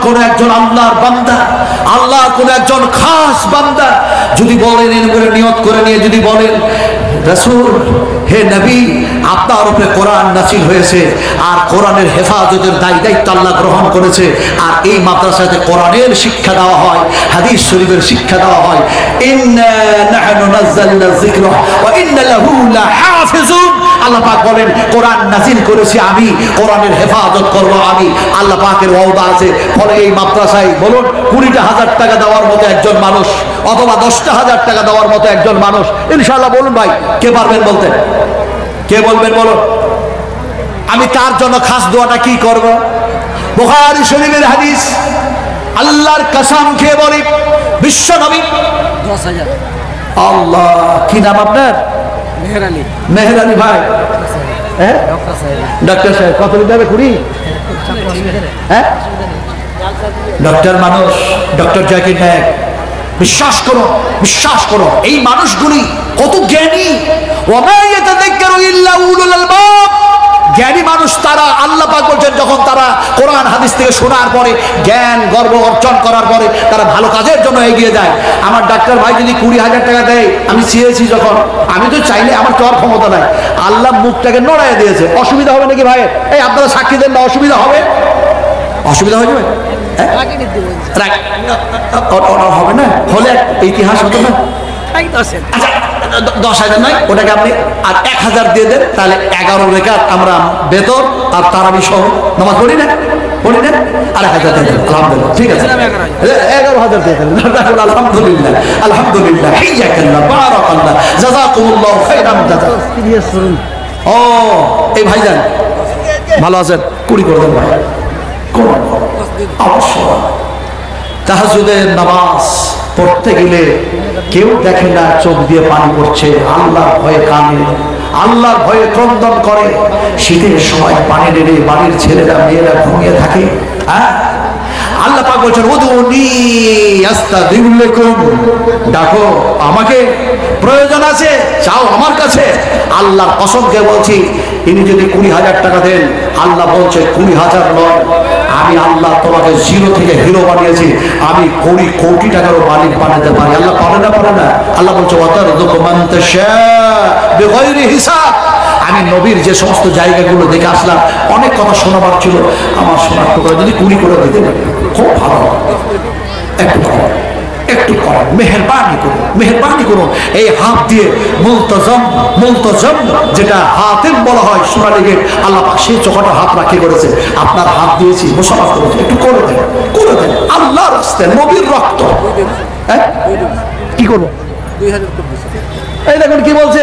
কোন একজন আল্লাহর বান্দা, আল্লাহর কোন একজন খাস বান্দা যদি বলেন, নিয়ত করে নিয়ে যদি বলেন, রাসূল, হে নবী, আপনার উপরে কোরআন নাযিল হয়েছে, আর কোরআনের হেফাজতের দায়িত্ব আল্লাহ গ্রহণ করেছে, আর এই মাদ্রাসাতে কোরআনের শিক্ষা দেওয়া হয়, হাদিস শরীফের শিক্ষা দেওয়া হয়। ইন্না নাহনু নাযালনা যিকরা ওয়া ইন্না লাহু লাহাফিজুন। আল্লাহ পাক বলেন, কোরআন নাযিল করেছি আমি, কোরআনের হেফাজত করব আমি, আল্লাহ পাকের ওয়াদা আছে। ফলে এই মাদ্রাসায় বলুন 20,000 টাকা দেওয়ার মতো একজন মানুষ, অথবা 10,000 টাকা দেওয়ার মতো একজন মানুষ, ইনশাআল্লাহ বলুন ভাই, কে পারবেন বলতে? কে বলবেন বলুন? আমি তার জন্য খাস দোয়াটা কি করব? বুখারী শরীফের হাদিস, আল্লাহর কসম খেয়ে বলি, বিশ্ব নবী 10,000। আল্লাহ, কি নাম আপনার? মেহের আলী। মেহের আলী ভাই, হ্যাঁ ডক্টর সাহেব। ডক্টর সাহেব, কত দিতে হবে? 20? হ্যাঁ, ডক্টর মানুষ, ডক্টর জাকির নায়েক, বিশ্বাস করো, বিশ্বাস করো, এই মানুষগুলি কত জ্ঞানী। ওয়ামা ইয়াতাযাক্কারু ইল্লা উলুল আলবাব। জ্ঞানী মানুষ তারা, আল্লাহ পাক বলছেন, যখন তারা কোরআন হাদিস থেকে শোনার পরে, জ্ঞান গর্ব অর্জন করার পরে তারা ভালো কাজের জন্য এগিয়ে যায়। আমার ডাক্তার ভাই যদি 20,000 টাকা দেয়, আমি চেয়েছি যখন, আমি তো চাইলে আমার তো আর ক্ষমতা নাই, আল্লাহ মুখটাকে নড়াইয়া দিয়েছে, অসুবিধা হবে নাকি ভাই? এই আপনারা সাক্ষী দেন না, অসুবিধা হবে? অসুবিধা হয়ে যাবে? হবে না, হলে ইতিহাস হতো না। আচ্ছা, 10,000 নয়, ওটাকে আপনি আর 1,000 দিয়ে দেন, তাহলে 11 রেখাত আমরা বেতন আর তারাবি সহ নামাজ পড়ি না, পড়ি না, আর 1,000 দিয়ে দেন। আলহামদুলিল্লাহ, ঠিক আছে, 11,000 দিয়ে দেন। আলহামদুলিল্লাহ, আলহামদুলিল্লাহ, হিয়াকাল্লাহ, বারাকাল্লাহ, জাযাকুমুল্লাহু খাইরান জাযা। ও এই ভাইজান ভালো আছেন? 20 করে দেন ভাই, অবশ্যই। তাহাজ্জুদের নামাজ পড়তে গেলে কেউ দেখে না, চোখ দিয়ে পানি পড়ছে, আল্লাহর ভয়ে কানে, আল্লাহর ভয়ে ক্রন্দন করে। শীতের সময় পানি নেড়ে বাড়ির ছেলেরা মেয়েরা ঘুমিয়ে থাকে। হ্যাঁ, আল্লাহ পাক বলছেন, উদুনি আস্তাজিব লাকুম, ডাকো আমাকে, প্রয়োজন আছে চাও আমার কাছে। আল্লাহর কসমকে বলছি, ইনি যদি 20,000 টাকা দেন, আল্লাহ বলছে 20,000 নয়, আমি আল্লাহ তোমাকে 0 থেকে হিরো বানিয়েছি, আমি 20 কোটি টাকারও মালিক বানাতে পারি। আল্লাহ পারে না? পারে না? আল্লাহ বলছে, ওয়াতারযুকু মান তাশা বিগাইরি হিসাব। আমি নবীর যে সমস্ত জায়গাগুলো দেখে আসলাম, অনেক কথা শোনাবার ছিল, আমার শোনার টুকরা যদি 20 করে দিতে খুব ভালো হবে। একটু করেন, মেহেরবানি করুন, মেহেরবানি করুন। এই হাত দিয়ে মুলতাজাম, মুলতাজাম যেটা হাতেম বলা হয় সোনালী গেট, আল্লাহ পাক সেই চোখাটা হাত রাখি করেছে, আপনার হাত দিয়েছি, মুসাফা করেছে, একটু করে দেন, করে দেন, আল্লাহর রাস্তায়, নবীর রক্ত। হ্যাঁ, কি করবো? 2,000। এই দেখুন কি বলছে,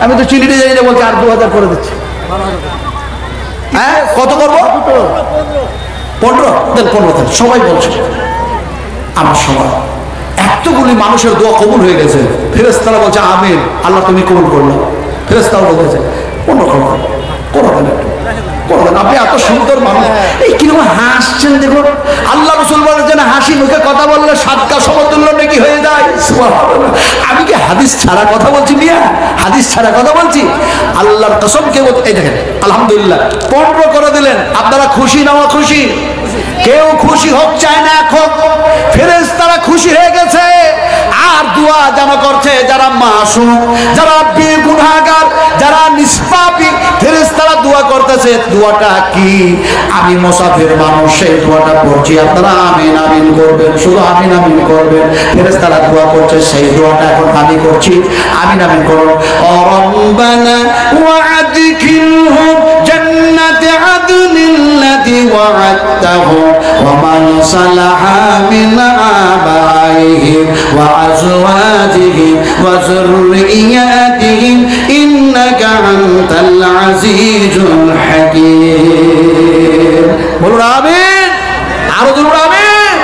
আমি তো চিনিতে যাই না, বলছে আর 2,000 করে দিচ্ছি। হ্যাঁ, কত করবো? 15 দেন, 15 দেন, সবাই বলছে। আমার সময় এতগুলি মানুষের দোয়া কবুল হয়ে গেছে, ফেরেশতারা বলছে আমিন, আল্লাহ তুমি কবুল করলো। ফেরেশতারা বলতেছে 15 করো, করে দেন, করে দেন। আপনি এত সুন্দর মানুষ, এই কিরকম হাসছেন দেখুন। আল্লাহ রাসূল বলেছেন, হাসি মুখে কথা বললে সাদকা সমতুল্য নাকি হয়ে যায়। সুবহানাল্লাহ, আমি কি হাদিস ছাড়া কথা বলছি মিয়া? হাদিস ছাড়া কথা বলছি? আল্লাহর কসম কে বলতে, এই দেখেন আলহামদুলিল্লাহ 15 করে দিলেন। আপনারা খুশি না খুশি? কেউ খুশি হোক চায় না এখন, ফেরেশতারা খুশি হয়ে গেছে। আর দোয়া যেন করছে যারা মাসুম, যারা বেগুনাহগার, যারা নিষ্পাপী ফেরেশতারা দোয়া করতেছে। দোয়াটা কি? আমি মুসাফির মানুষ, সেই দোয়াটা পড়ছি, আপনারা আমিন আমিন করবেন, শুধু আমিন আমিন করবেন। ফেরেশতারা দোয়া করছে, সেই দোয়াটা এখন আমি করছি, আমিন আমিন করুন। রব্বানা ওয়া'আদখিলহুম জান্নাতি আদনিল্লাতী ওয়া'আদতাহুম ওয়া মান সালাহা মিন আবাইহিম ওয়া আজওয়াজিহিম ওয়া যুররিয়াতিহিম ইন্নাকা আনতাল আজিজুল হাকীম। বলুন আমিন, আরো বলুন আমিন।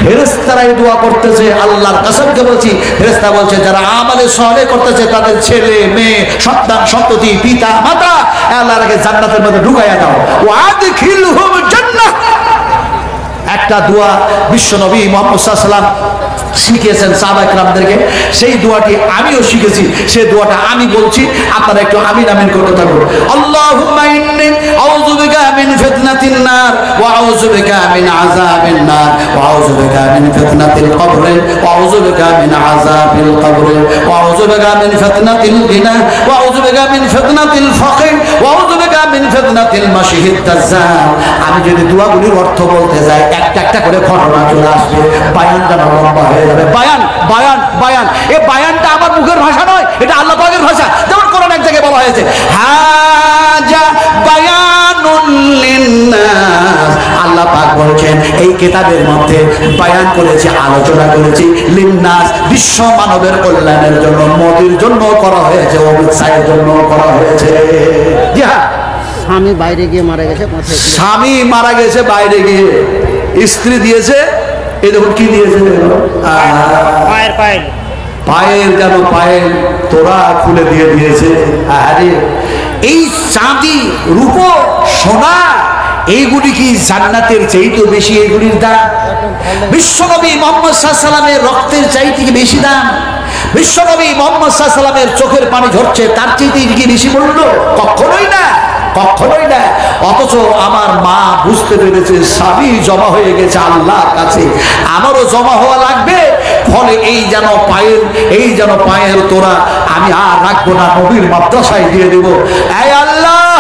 ফেরেশতারা এই দোয়া করতেছে, আল্লাহর কসমকে বলছি, ফেরেশতা বলছে যারা আমলে সালেহ করতেছে তাদের ছেলে মেয়ে সন্তান সন্ততি পিতা মাতা আল্লাহর আগে জান্নাতের মধ্যে ঢুকাইয়া দাও। ওয়াদখিলহুম জান্নাহ। একটা দোয়া বিশ্বনবী মুহাম্মদ সাল্লাল্লাহু আলাইহি ওয়াসাল্লাম শিখিয়েছেন সাহাবায়ে কেরামদেরকে, সেই দোয়াটি আমিও শিখেছি, সেই দোয়াটা আমি বলছি, আপনারা একটু আমিন আমিন করতে থাকুন। আল্লাহুম্মা ইন্নী আউযু বিকা মিন ফিতনাতিন নার ওয়া আউযু বিকা মিন আযাবিন নার ওয়া আউযু বিকা মিন ফিতনাতিল কবর ওয়া আউযু বিকা মিন আযাবিল কবর ওয়া আউযু বিকা মিন ফিতনাতিল গিনা ওয়া আউযু বিকা মিন ফিতনাতিল ফাকর ওয়া আউযু বিকা মিন ফিতনাতিল মাশিহিদ দাজ্জাল। আমি যদি দোয়াগুলির অর্থ বলতে যাই একটা একটা করে ঘটনা চলে আসবে, বায়ানটা লম্বা হয়ে যাবে। বায়ান বায়ান বায়ান, এই বায়ানটা আমার মুখের ভাষা নয়, এটা আল্লাহ পাকের ভাষা। যেমন কোরআন এক জায়গায় বলা হয়েছে হাজা বায়ানুল লিন্নাস। আল্লাহ পাক বলেছেন এই কিতাবের মধ্যে বায়ান করেছি, আলোচনা করেছি, লিন্নাস বিশ্ব মানবের কল্যাণের জন্য, মোদির জন্য করা হয়েছে, অমিত শাহের জন্য করা হয়েছে। জি হ্যাঁ, স্বামী বাইরে গিয়ে মারা গেছে, স্বামী মারা গেছে বাইরে গিয়ে, স্ত্রী দিয়েছে, এই দেখুন কি দিয়েছে, পায়ের পায়ের পায়ের যেন পায়ের তোরা খুলে দিয়ে দিয়েছে। আরে এই চাঁদি রূপো সোনা এইগুলি কি জান্নাতের চাইতে বেশি এগুলির দাম? বিশ্বনবী মুহাম্মদ সাল্লাল্লাহু আলাইহি ওয়াসাল্লামের রক্তের চাইতে কি বেশি দাম? বিশ্বনবী মুহাম্মদ সাল্লাল্লাহু আলাইহি ওয়াসাল্লামের চোখের পানি ঝরছে তার চাইতে কি বেশি মূল্য? কখনোই না, কখনোই না। অথচ আমার মা বুঝতে পেরেছে স্বামী জমা হয়ে গেছে আল্লাহর কাছে, আমারও জমা হওয়া লাগবে। ফলে এই যেন পায়ের তোরা আমি আর রাখবো না, নবীর মাদ্রাসায় দিয়ে দেব। এই আল্লাহ,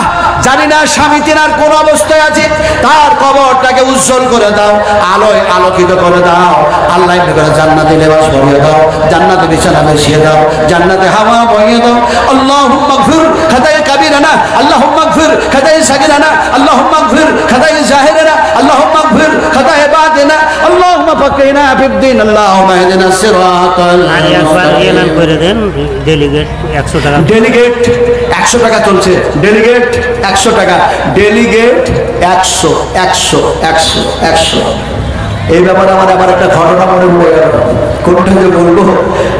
জানি না স্বামী তেনার কোন অবস্থায় আছে, তার কবরটাকে উজ্জ্বল করে দাও, আলোয় আলোকিত করে দাও। আল্লাহ এমনি করে জান্নাতে লেবাস পরিয়ে দাও, জান্নাতে বিছানা বিছিয়ে দাও, জান্নাতে হাওয়া বইয়ে দাও। আল্লাহুম্মা গফির খাতায়ে কাবীরানা, আল্লাহুম্মা গফির খাতায়ে সাগীরানা, আল্লাহুম্মা গফির খাতায়ে জাহিরানা, আল্লাহুম্মা গফির খাতায়ে বাতিনা, আল্লাহুম্মা ফাকিহনা ফিদ্দীন, আল্লাহুম্মা ইহদিনাস সিরাতাল মুস্তাকিম। করে দেন। ডেলিগেট 100 টাকা, ডেলিগেট 100 টাকা চলছে, ডেলিগেট 100 টাকা, ডেলিগেট 100 100 100 100। এই ব্যাপারে আমার আবার একটা ঘটনা মনে পড়ে গেল, কোনটা যে বলবো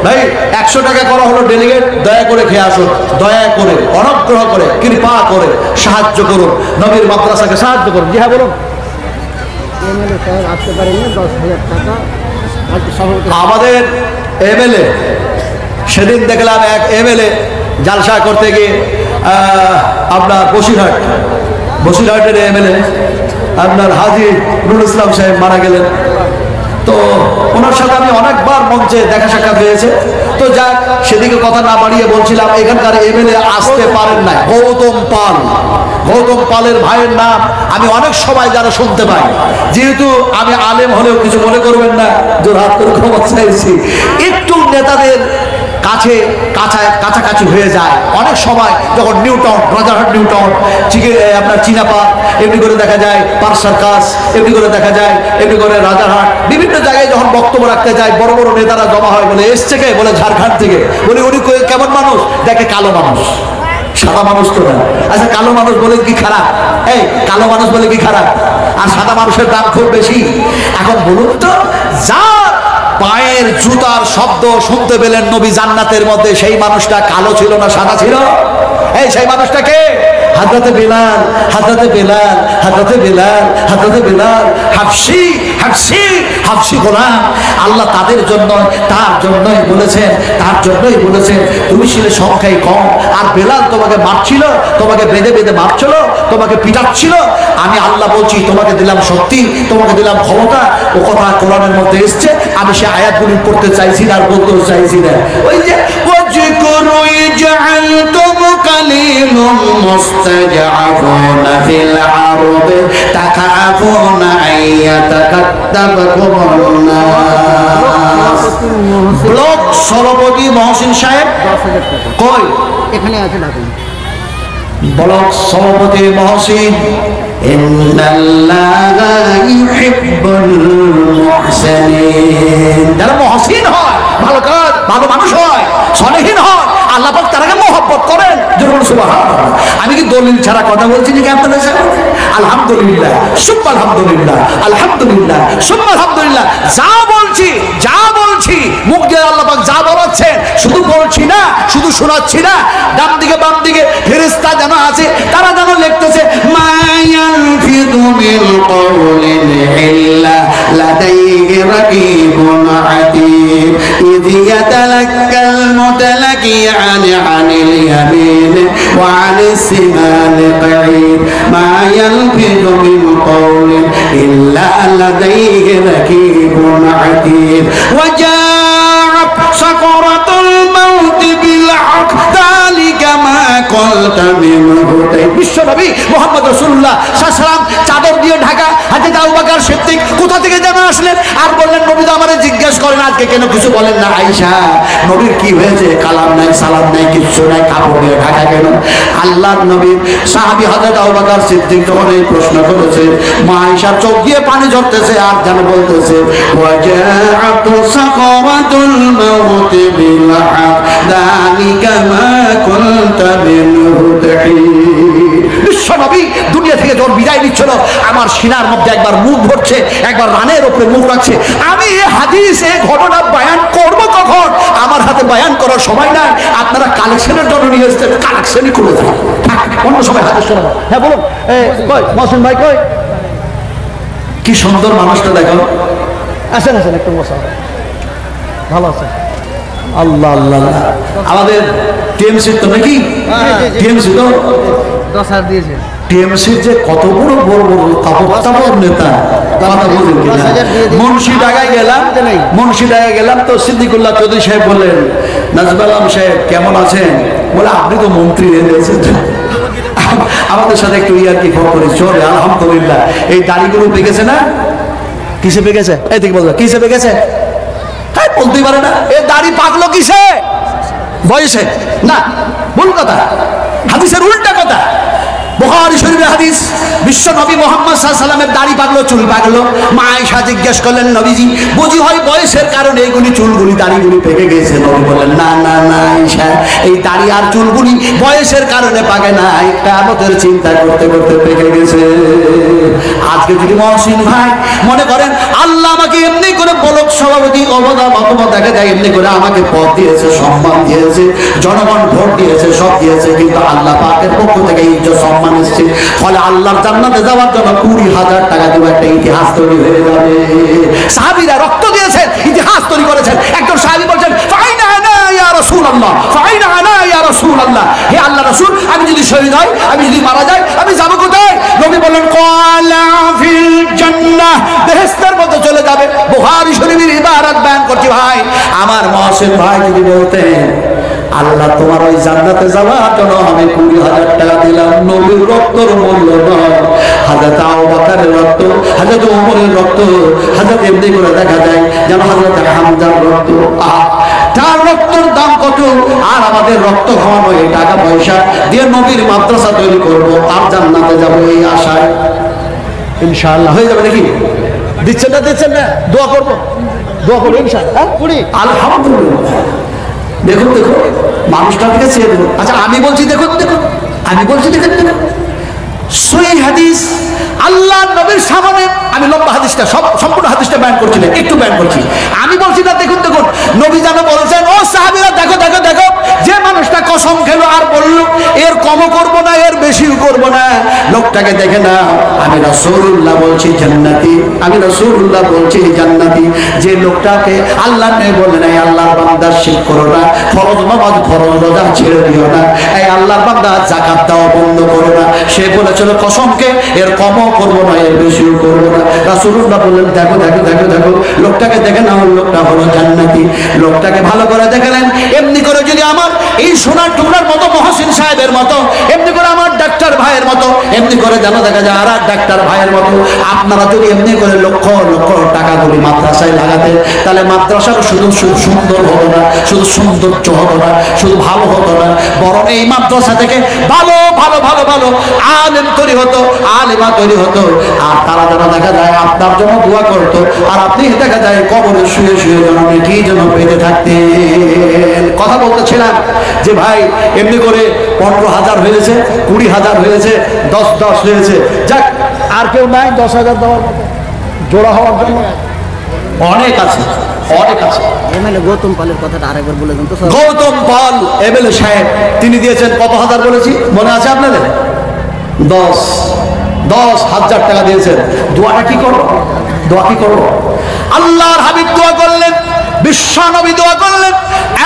ভাই। 100 টাকা করা হলো ডেলিগেট, দয়া করে খেয়ে আসুন, দয়া করে অনুগ্রহ করে কৃপা করে সাহায্য করুন, নবীর মাদ্রাসাকে সাহায্য করুন। জি হ্যাঁ বলুন। এমএলএ সাহেব আসতে পারেনি, 10,000 টাকা আমাদের এমএলএ, সেদিন দেখলাম এক এমএলএ জালসা করতে গিয়ে আপনার বসিরহাটের এমএলএ আপনার হাজী নুরুল ইসলাম সাহেব মারা গেলেন। তো ওনার সাথে আমি অনেকবার মঞ্চে দেখা সাক্ষাৎ হয়েছে। তো যাক, সেদিকে কথা না বাড়িয়ে বলছিলাম এখানকার এমএলএ আসতে পারেন না, গৌতম পালের ভাইয়ের নাম আমি অনেক সময় যারা শুনতে পাই। যেহেতু আমি আলেম হলেও কিছু মনে করবেন না, জোরহাত করে ক্ষমা চাইছি, একটু নেতাদের কাছাকাছি হয়ে যায় অনেক সময়। যখন new town, Rajarhat new town, আপনার চিনাপাড়, এমনি করে দেখা যায় পার্ক সার্কাস, এমনি করে দেখা যায় এমনি করে রাজারহাট, বিভিন্ন জায়গায় যখন বক্তব্য রাখতে যায় বড় বড় নেতারা জমা হয়। বলে এসছে কে? বলে ঝাড়খণ্ড থেকে। বলি উনি কেমন মানুষ? দেখে কালো মানুষ, সাদা মানুষ তো না। আচ্ছা, কালো মানুষ বলে কি খারাপ? এই কালো মানুষ বলে কি খারাপ? আর সাদা মানুষের দাম খুব বেশি। এখন বলুন তো, যার পায়ের জুতার শব্দ শুনতে পেলেন নবী জান্নাতের মধ্যে, সেই মানুষটা কালো ছিল না সাদা ছিল? এই সেই মানুষটাকে হযরতে বেলাল, হযরতে বেলাল, হযরতে বেলাল, হযরতে বেলাল হাবশী গোলাম। আল্লাহ তার জন্যই বলেছেন তুমি ছিলে সংখ্যায় কম, আর বেলাল তোমাকে মারছিল, তোমাকে বেঁধে বেঁধে মারছিল, তোমাকে পিটাচ্ছিল। আমি আল্লাহ বলছি তোমাকে দিলাম শক্তি, তোমাকে দিলাম ক্ষমতা। ও কথা কোরআনের মধ্যে এসছে, আমি সে আয়াতগুলি পড়তে চাইছি না আর বলতেও চাইছি না। ওই যে جعلتم قليل مستضعفون في الأرض تخافون أن يتكتبكم الناس ব্লক সভাপতি মহসিন সাহেব 10,000 টাকা কই এখানে আছে ডাকুন ব্লক সভাপতি মহসিন ইন্নাল্লাহা ইউহিব্বুল মুহসিনিন যারা মহসিন হয় ভালো কাজ ভালো মানুষ হয় সলেহীন হয় আল্লাহ পাক তারাকে মহব্বত করেন জোরে সুবহানাল্লাহ আমি কি দলিল ছাড়া কথা বলছি নাকি আপনাদের সাথে আলহামদুলিল্লাহ সুবহান আলহামদুলিল্লাহ আলহামদুলিল্লাহ সুবহান আলহামদুলিল্লাহ যা বলছি মুখ দিয়ে আল্লাহ পাক যা বলাচ্ছেন শুধু বলছি না শুধু শোনাচ্ছি না ডান দিকে বাম দিকে ফেরেশতা যেন আছে তারা যেন লিখতেছে মায়ালফিদু মিন কওলিন ইল্লা লাদাইহি রাকিবুন আতীদ ইয ইয়াতালাক্কাল মুতালাকিয়ান আনিল ইয়ামিন ওয়া আনিস শিমাল কাঈদ মায়ালফিদু মিন কওলিন ইল্লা লাদাইহি রাকিবুন আতীদ ওয়া জাআত সাকরাতুল মাউত বিল হক যালিকা মা কুনতা মিনহু বিশ্বনবী মুহাম্মদ রাসূলুল্লাহ সাল্লাল্লাহু আলাইহি ওয়াসাল্লাম চাদর দিয়ে ঢাকা হযরত আবু বকর সিদ্দিক কোথা থেকে যেন আসলেন আর বললেন নবী তো আমারে জিজ্ঞেস করেন আজকে কেন কিছু বলেন না আয়েশা নবীর কি হয়েছে কালাম নাই সালাম নাই কিছু নাই কাপড় দিয়ে ঢাকা কেন আল্লাহর নবী সাহাবী হযরত আবু বকর সিদ্দিক যখন এই প্রশ্ন করেছে মা আয়েশার চোখ দিয়ে পানি ঝরতেছে আর যেন বলতেছে ওয়াজাআত সাকরাতুল মাউত বিল হক যালিকা মা কুনতা মিনহু তাহিদ বিশ্বনবী দুনিয়া থেকে যখন বিদায় নিচ্ছিল আমার সিনার মধ্যে একবার মুখ ভরছে একবার রানের উপরে মুখ রাখছে আমি এই হাদিস এই ঘটনা বয়ান করব কখন আমার হাতে বয়ান করার সময় নাই আপনারা কালেকশনের জন্য নিয়ে এসেছেন কালেকশনই করে দেন অন্য সময় হাদিস শোনাবো হ্যাঁ বলুন কই মহসিন ভাই কই কি সুন্দর মানুষটা দেখো আসেন একটু বসা ভালো আছে আল্লাহ আল্লাহ আমাদের টিএমসি তো নাকি টিএমসি তো 10,000 দিয়েছে টিএমসির যে কত বড় বড় বড় তাবড় নেতা কথা বলেন কিনা মুন্সিডাঙ্গায় গেলাম তো সিদ্দিকুল্লাহ চৌধুরী সাহেব বললেন নাজমুল আলম সাহেব কেমন আছেন বলে আপনি তো মন্ত্রী হয়েছেন আমাদের সাথে একটু ইয়ার্কি ফোন করি চলে আলহামদুলিল্লাহ এই দাড়িগুলো পেকেছে না কিসে পেকেছে এই দিকে বলবো কিসে পেকেছে হ্যাঁ বলতেই পারে না এই দাড়ি পাকলো কিসে বয়সে না ভুল কথা হাদিসের উল্টা কথা বুখারী শরীফের হাদিস বিশ্ব নবী মুহাম্মদ সাল্লাল্লাহু আলাইহি ওয়াসাল্লামের দাড়ি পাকলো চুল পাকলো মা আয়েশা জিজ্ঞেস করলেন নবীজি বুঝি হয় বয়সের কারণে এইগুলি চুলগুলি দাড়িগুলি পেকে গেছে নবী বললেন না না না আয়েশা এই দাড়ি আর চুলগুলি বয়সের কারণে পাকে না কিয়ামতের চিন্তা করতে করতে পেকে গেছে আজকে যদি মহসিন ভাই মনে করেন আল্লাহ আমাকে এমনি করে বলক সভাপতি অবদান দেখা যায় এমনি করে আমাকে পদ দিয়েছে সম্মান দিয়েছে জনগণ ভোট দিয়েছে সব দিয়েছে কিন্তু আল্লাহ পাকের পক্ষ থেকে ইজ্জত সম্মান এসেছে ফলে আল্লাহর জান্নাতে যাওয়ার জন্য 20,000 টাকা দিয়ে একটা ইতিহাস তৈরি হয়ে যাবে সাহাবীরা রক্ত দিয়েছেন ইতিহাস তৈরি করেছেন একজন সাহাবী বলছেন ফাইনা আনা ইয়া রাসূলুল্লাহ ফাইনা আনা ইয়া রাসূলুল্লাহ হে আল্লাহর রাসূল আমি যদি শহীদ হই আমি যদি মারা যাই আমি যাব কোথায় নবী বললেন ক্বালা ফিল জান্নাহ বেহেশতের মধ্যে চলে যাবে বুখারী শরীফের ইবারত বয়ান করছি ভাই আমার মহসিন ভাই যদি বলতেন আল্লাহ তোমার ওই জান্নাতে যাওয়ার জন্য আমি 20,000 টাকা দিলাম নবীর রক্তের মূল্য নয় হযরত আবু বকরের রক্ত হযরত ওমরের রক্ত হযরত এমনি করে দেখা যায় যেমন হযরত হামজার রক্ত তার রক্তের দাম কত আর আমাদের রক্ত খাওয়ানো এই টাকা পয়সা দিয়ে নবীর মাদ্রাসা তৈরি করবো আর জান্নাতে যাবো এই আশায় ইনশাআল্লাহ হয়ে যাবে নাকি দিচ্ছেন না দোয়া করবো ইনশাআল্লাহ আলহামদুলিল্লাহ দেখুন মানুষটাকে চেয়ে দেখুন আচ্ছা আমি বলছি দেখুন সহিহ হাদিস আল্লাহ নবীর সামনে আমি লম্বা হাদিসটা সম্পূর্ণ হাদিসটা বয়ান করছি না একটু বয়ান করছি আমি বলছি না দেখুন নবী যেন বলেছেন ও সাহাবীরা দেখো যে মানুষটা কসম খেলো আর বললো এর কমও করব না এর বেশিও করব না লোকটাকে দেখে না আমি রাসূলুল্লাহ বলছি জান্নাতি যে লোকটাকে আল্লাহ নেই বললেন এই আল্লাহর বান্দা শিরক করো না ফরজ নামাজ ফরজ রোজা ছেড়ে দিও না এই আল্লাহর বান্দা যাকাত দাও বন্ধ করো না সে বলেছিল কসমকে এর কমও করব না এর বেশিও করব না রাসূলুল্লাহ বললেন দেখো লোকটাকে দেখে না লোকটা হলো জান্নাতি লোকটাকে ভালো করে দেখালেন এমনি করে যদি আমার এই সোনার টুকরার মতো মহসিন সাহেবের মতো, এমনি করে আমার ডাক্তার ভাইয়ের মতো, এমনি করে যেন দেখা যায় আর ডাক্তার ভাইয়ের মতো। আপনারা যদি এমনি করে লক্ষ লক্ষ টাকাগুলি মাদ্রাসায় লাগাতেন, তাহলে মাদ্রাসার শুধু সুন্দর হতো না, শুধু সৌন্দর্য হতো না, শুধু ভালো হতো না, বরং এই মাদ্রাসা থেকে ভালো ভালো ভালো ভালো আলেম তৈরি হতো, আলেমা তৈরি হতো। আর তারা যেন দেখা যায় আপনার জন্য দোয়া করতো, আর আপনি দেখা যায় কবরে শুয়ে শুয়ে যেন কি যেন পেতে থাকতেন। কথা বলতেছিলাম যে ভাই এমনি করে 15,000 হয়েছে, 20,000 হয়েছে, 10 হয়েছে, যাক আর কেউ নাই 10,000 দেওয়ার মতো জোড়া হওয়ার জন্য? অনেক আছে, অনেক আছে। এমএলএ গৌতম পালের কথাটা আরেকবার বলে দেন তো। গৌতম পাল এমএলএ সাহেব তিনি দিয়েছেন কত হাজার বলেছি মনে আছে আপনাদের? 10,000 টাকা দিয়েছেন। দোয়াটা কি করবো? দোয়া কি করবো? আল্লাহর হাবিব দোয়া করলেন, বিশ্ব নবী দোয়া করলেন,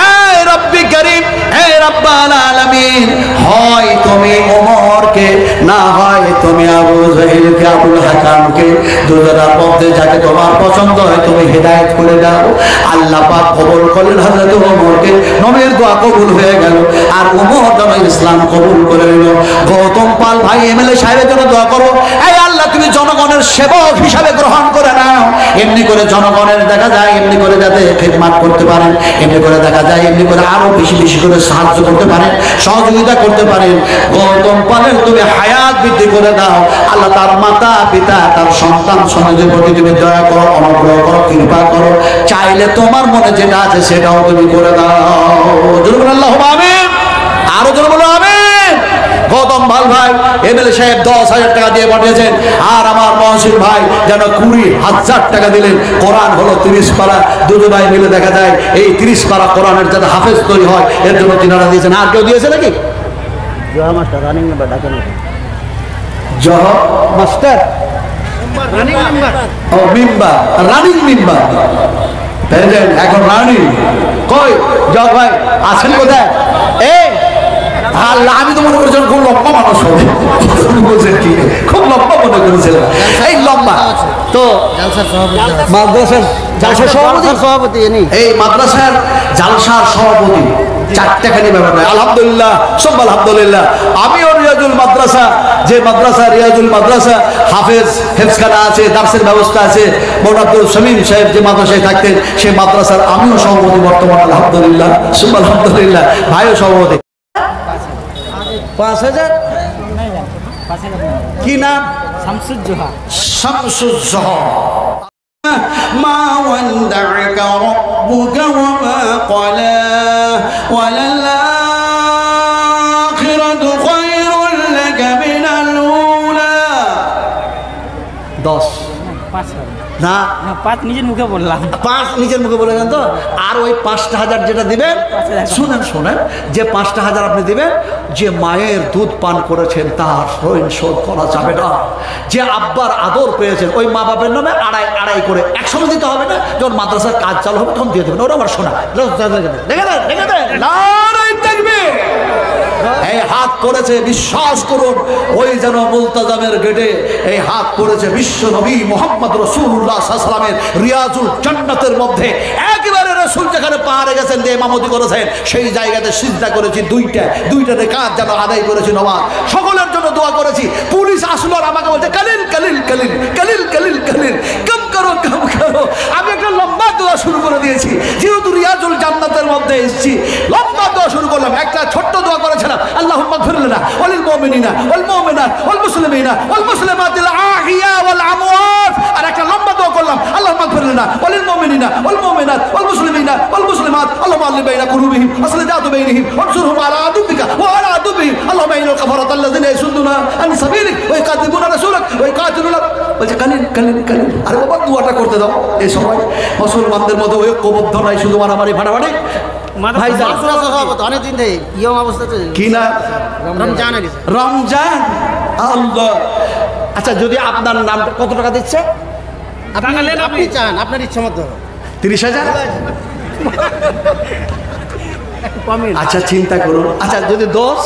এ রব্বি করিম, হে রব্বাল আলামিন, হয় তুমি ওমরকে, না হয় তুমি আবু জাহিলকে, আবুল হাকামকে, দুজনের মধ্যে যাকে তোমার পছন্দ হয় তুমি হেদায়েত করে দাও। আল্লাহ পাক কবুল করলেন হযরত ওমরকে, নবীর দোয়া কবুল হয়ে গেল, আর ওমর যেন ইসলাম কবুল করে নিল। গৌতম পাল ভাই এমএলএ সাহেবের জন্য দোয়া করো, এই আল্লাহ তুমি জনগণের সেবক হিসাবে গ্রহণ করে নাও। এমনি করে জনগণের দেখা যায় এমনি করে যাতে খিদমাত করতে পারেন, এমনি করে দেখা যায় এমনি করে আরো বেশি বেশি করে সাহায্য করতে পারেন, সহযোগিতা করতে পারেন। গৌতম পালের তুমি হায়াত বৃদ্ধি করে দাও। আল্লাহ তার মাতা পিতা তার সন্তান সমাজের প্রতি তুমি দয়া করো, অনুগ্রহ করো, কৃপা করো। চাইলে তোমার মনে যেটা আছে সেটাও তুমি করে দাও। জোরে বলো আল্লাহুম্মা আমিন। আরো জোরে বলো আমিন। গৌতম পাল ভাই এমএলএ সাহেব 10,000 টাকা দিয়ে পাঠিয়েছেন, আর আমার মহসিন ভাই যেন 20,000 টাকা দিলেন। কোরআন হলো 30 পারা, দুটো ভাই মিলে দেখা যায় এই 30 পারা কোরআনের যাতে হাফেজ তৈরি হয় এর জন্য তিনারা দিয়েছেন। আর কেউ দিয়েছে নাকি? জোহা মাস্টার রানিং নাম্বার ডাকেন। জহ মাস্টার রানিং নাম্বার ও মিম্বার, রানিং মিম্বার এখন রানিং কই জগ ভাই আছেন কোথায়? এই আল্লাহ, আমি তো মনে করেছিলাম খুব লম্বা মানুষ হবে, বুঝলেন কি খুব লম্বা মনে করেছিলাম। এই লম্বা তো জালসার সভাপতি, মাদ্রাসার জালসার সভাপতি এই মাদ্রাসার জালসার সভাপতি। 4টা খালি ব্যাপার নয়, আলহামদুলিল্লাহ সব আলহামদুলিল্লাহ। আমিও রিয়াজুল মাদ্রাসা, যে মাদ্রাসা রিয়াজুল মাদ্রাসা হেফজখানা আছে, দার্সের ব্যবস্থা আছে, মৌলানা আব্দুল শামীম সাহেব যে মাদ্রাসায় থাকতেন সেই মাদ্রাসার আমিও সভাপতি বর্তমান, আলহামদুলিল্লাহ সব আলহামদুলিল্লাহ। ভাইও সভাপতি। 5,000 কি নাম? শামসুজ্জোহা। শামসুজ্জোহা। মা ওয়ান্দা'আকা রাব্বুকা ওয়া মা ক্বালা ওয়ালাল আখিরাতু খায়রুল লাকা মিনাল উলা। 10 না 5 নিজের মুখে বললাম। 5 নিজের মুখে বলে দেন তো। আর ওই 5,000 যেটা দিবেন, শুনেন শোনেন, যে 5,000 আপনি দিবেন, যে মায়ের দুধ পান করেছেন তার ঋণ শোধ করা যাবে না। যে আব্বার আদর পেয়েছেন ওই মা বাপের নামে আড়াই করে একসঙ্গে দিতে হবে না। যখন মাদ্রাসার কাজ চালু হবে তখন দিয়ে দেবেন। ওরা আবার শোনা এই হাত করেছে, বিশ্বাস করুন, ওই যেন মুলতাজামের গেটে এই হাত করেছে বিশ্ব নবী মুহাম্মদ রাসূলুল্লাহ সাল্লাল্লাহু আলাইহি ওয়াসাল্লামের রিয়াজুল জান্নাতের মধ্যে। একেবারে রাসূল যেখানে পাহাড়ে গেছেন যে ইমামতি করেছেন সেই জায়গাতে সিজদা করেছি, দুইটা কাজ যেন আদায় করেছি। নওয়াজ সকলের জন্য দোয়া করেছি। পুলিশ আসলো আর আমাকে বলছে কালিল কালিল কালিল কালিল কালিল কালিল কম করো কম করো। আমি একটা লম্বা দোয়া শুরু করে দিয়েছি, যেহেতু রিয়াজুল জান্নাতের মধ্যে এসেছি লম্বা দোয়া শুরু করলাম। একটা ছোট্ট দোয়া করেছিলাম, আল্লাহুম্মা গফির লানা ওয়া লিল মুমিনিনা ওয়াল মুমিনাত ওয়াল মুসলিমিনা ওয়াল মুসলিমাতিল আহইয়া ওয়াল আমওয়াত। আর একটা লম্বা দোয়া করলাম, আল্লাহুম্মা গফির লানা ওয়া লিল মুমিনিনা ওয়াল মুমিনাত ওয়াল মুসলিমিনা ওয়াল মুসলিমাত আল্লাহুম্মা আল্লিফ বাইনা কুলুবিহিম আসলিহ যাতু বাইনিহিম ওয়ানসুরহুম আলা আদুবিকা ওয়া আলা আদুবিহিম আল্লাহুম্মা ইন্নাল কাফারাত আল্লাযিনা ইয়াসুদ্দুনা আন সাবিলিক ওয়া ইয়াকাযিবুনা রাসূলাক ওয়া ইয়াকাতুলুনা। বলছে কালিল কালিল কালিল। আরে বাবা দোয়াটা করতে দাও। এই সময় মুসলমানদের মধ্যে ঐক্যবদ্ধ নাই, শুধু মারামারি ফাটাফাটি। ভাই অনেকদিন থেকে ইয়ং অবস্থাতে কি না রমজান রমজান আল্লাহ। আচ্ছা যদি আপনার নাম কত টাকা দিচ্ছে? আপনি চান আপনার ইচ্ছা মতো 30,000। কমে। আচ্ছা চিন্তা করুন। আচ্ছা যদি 10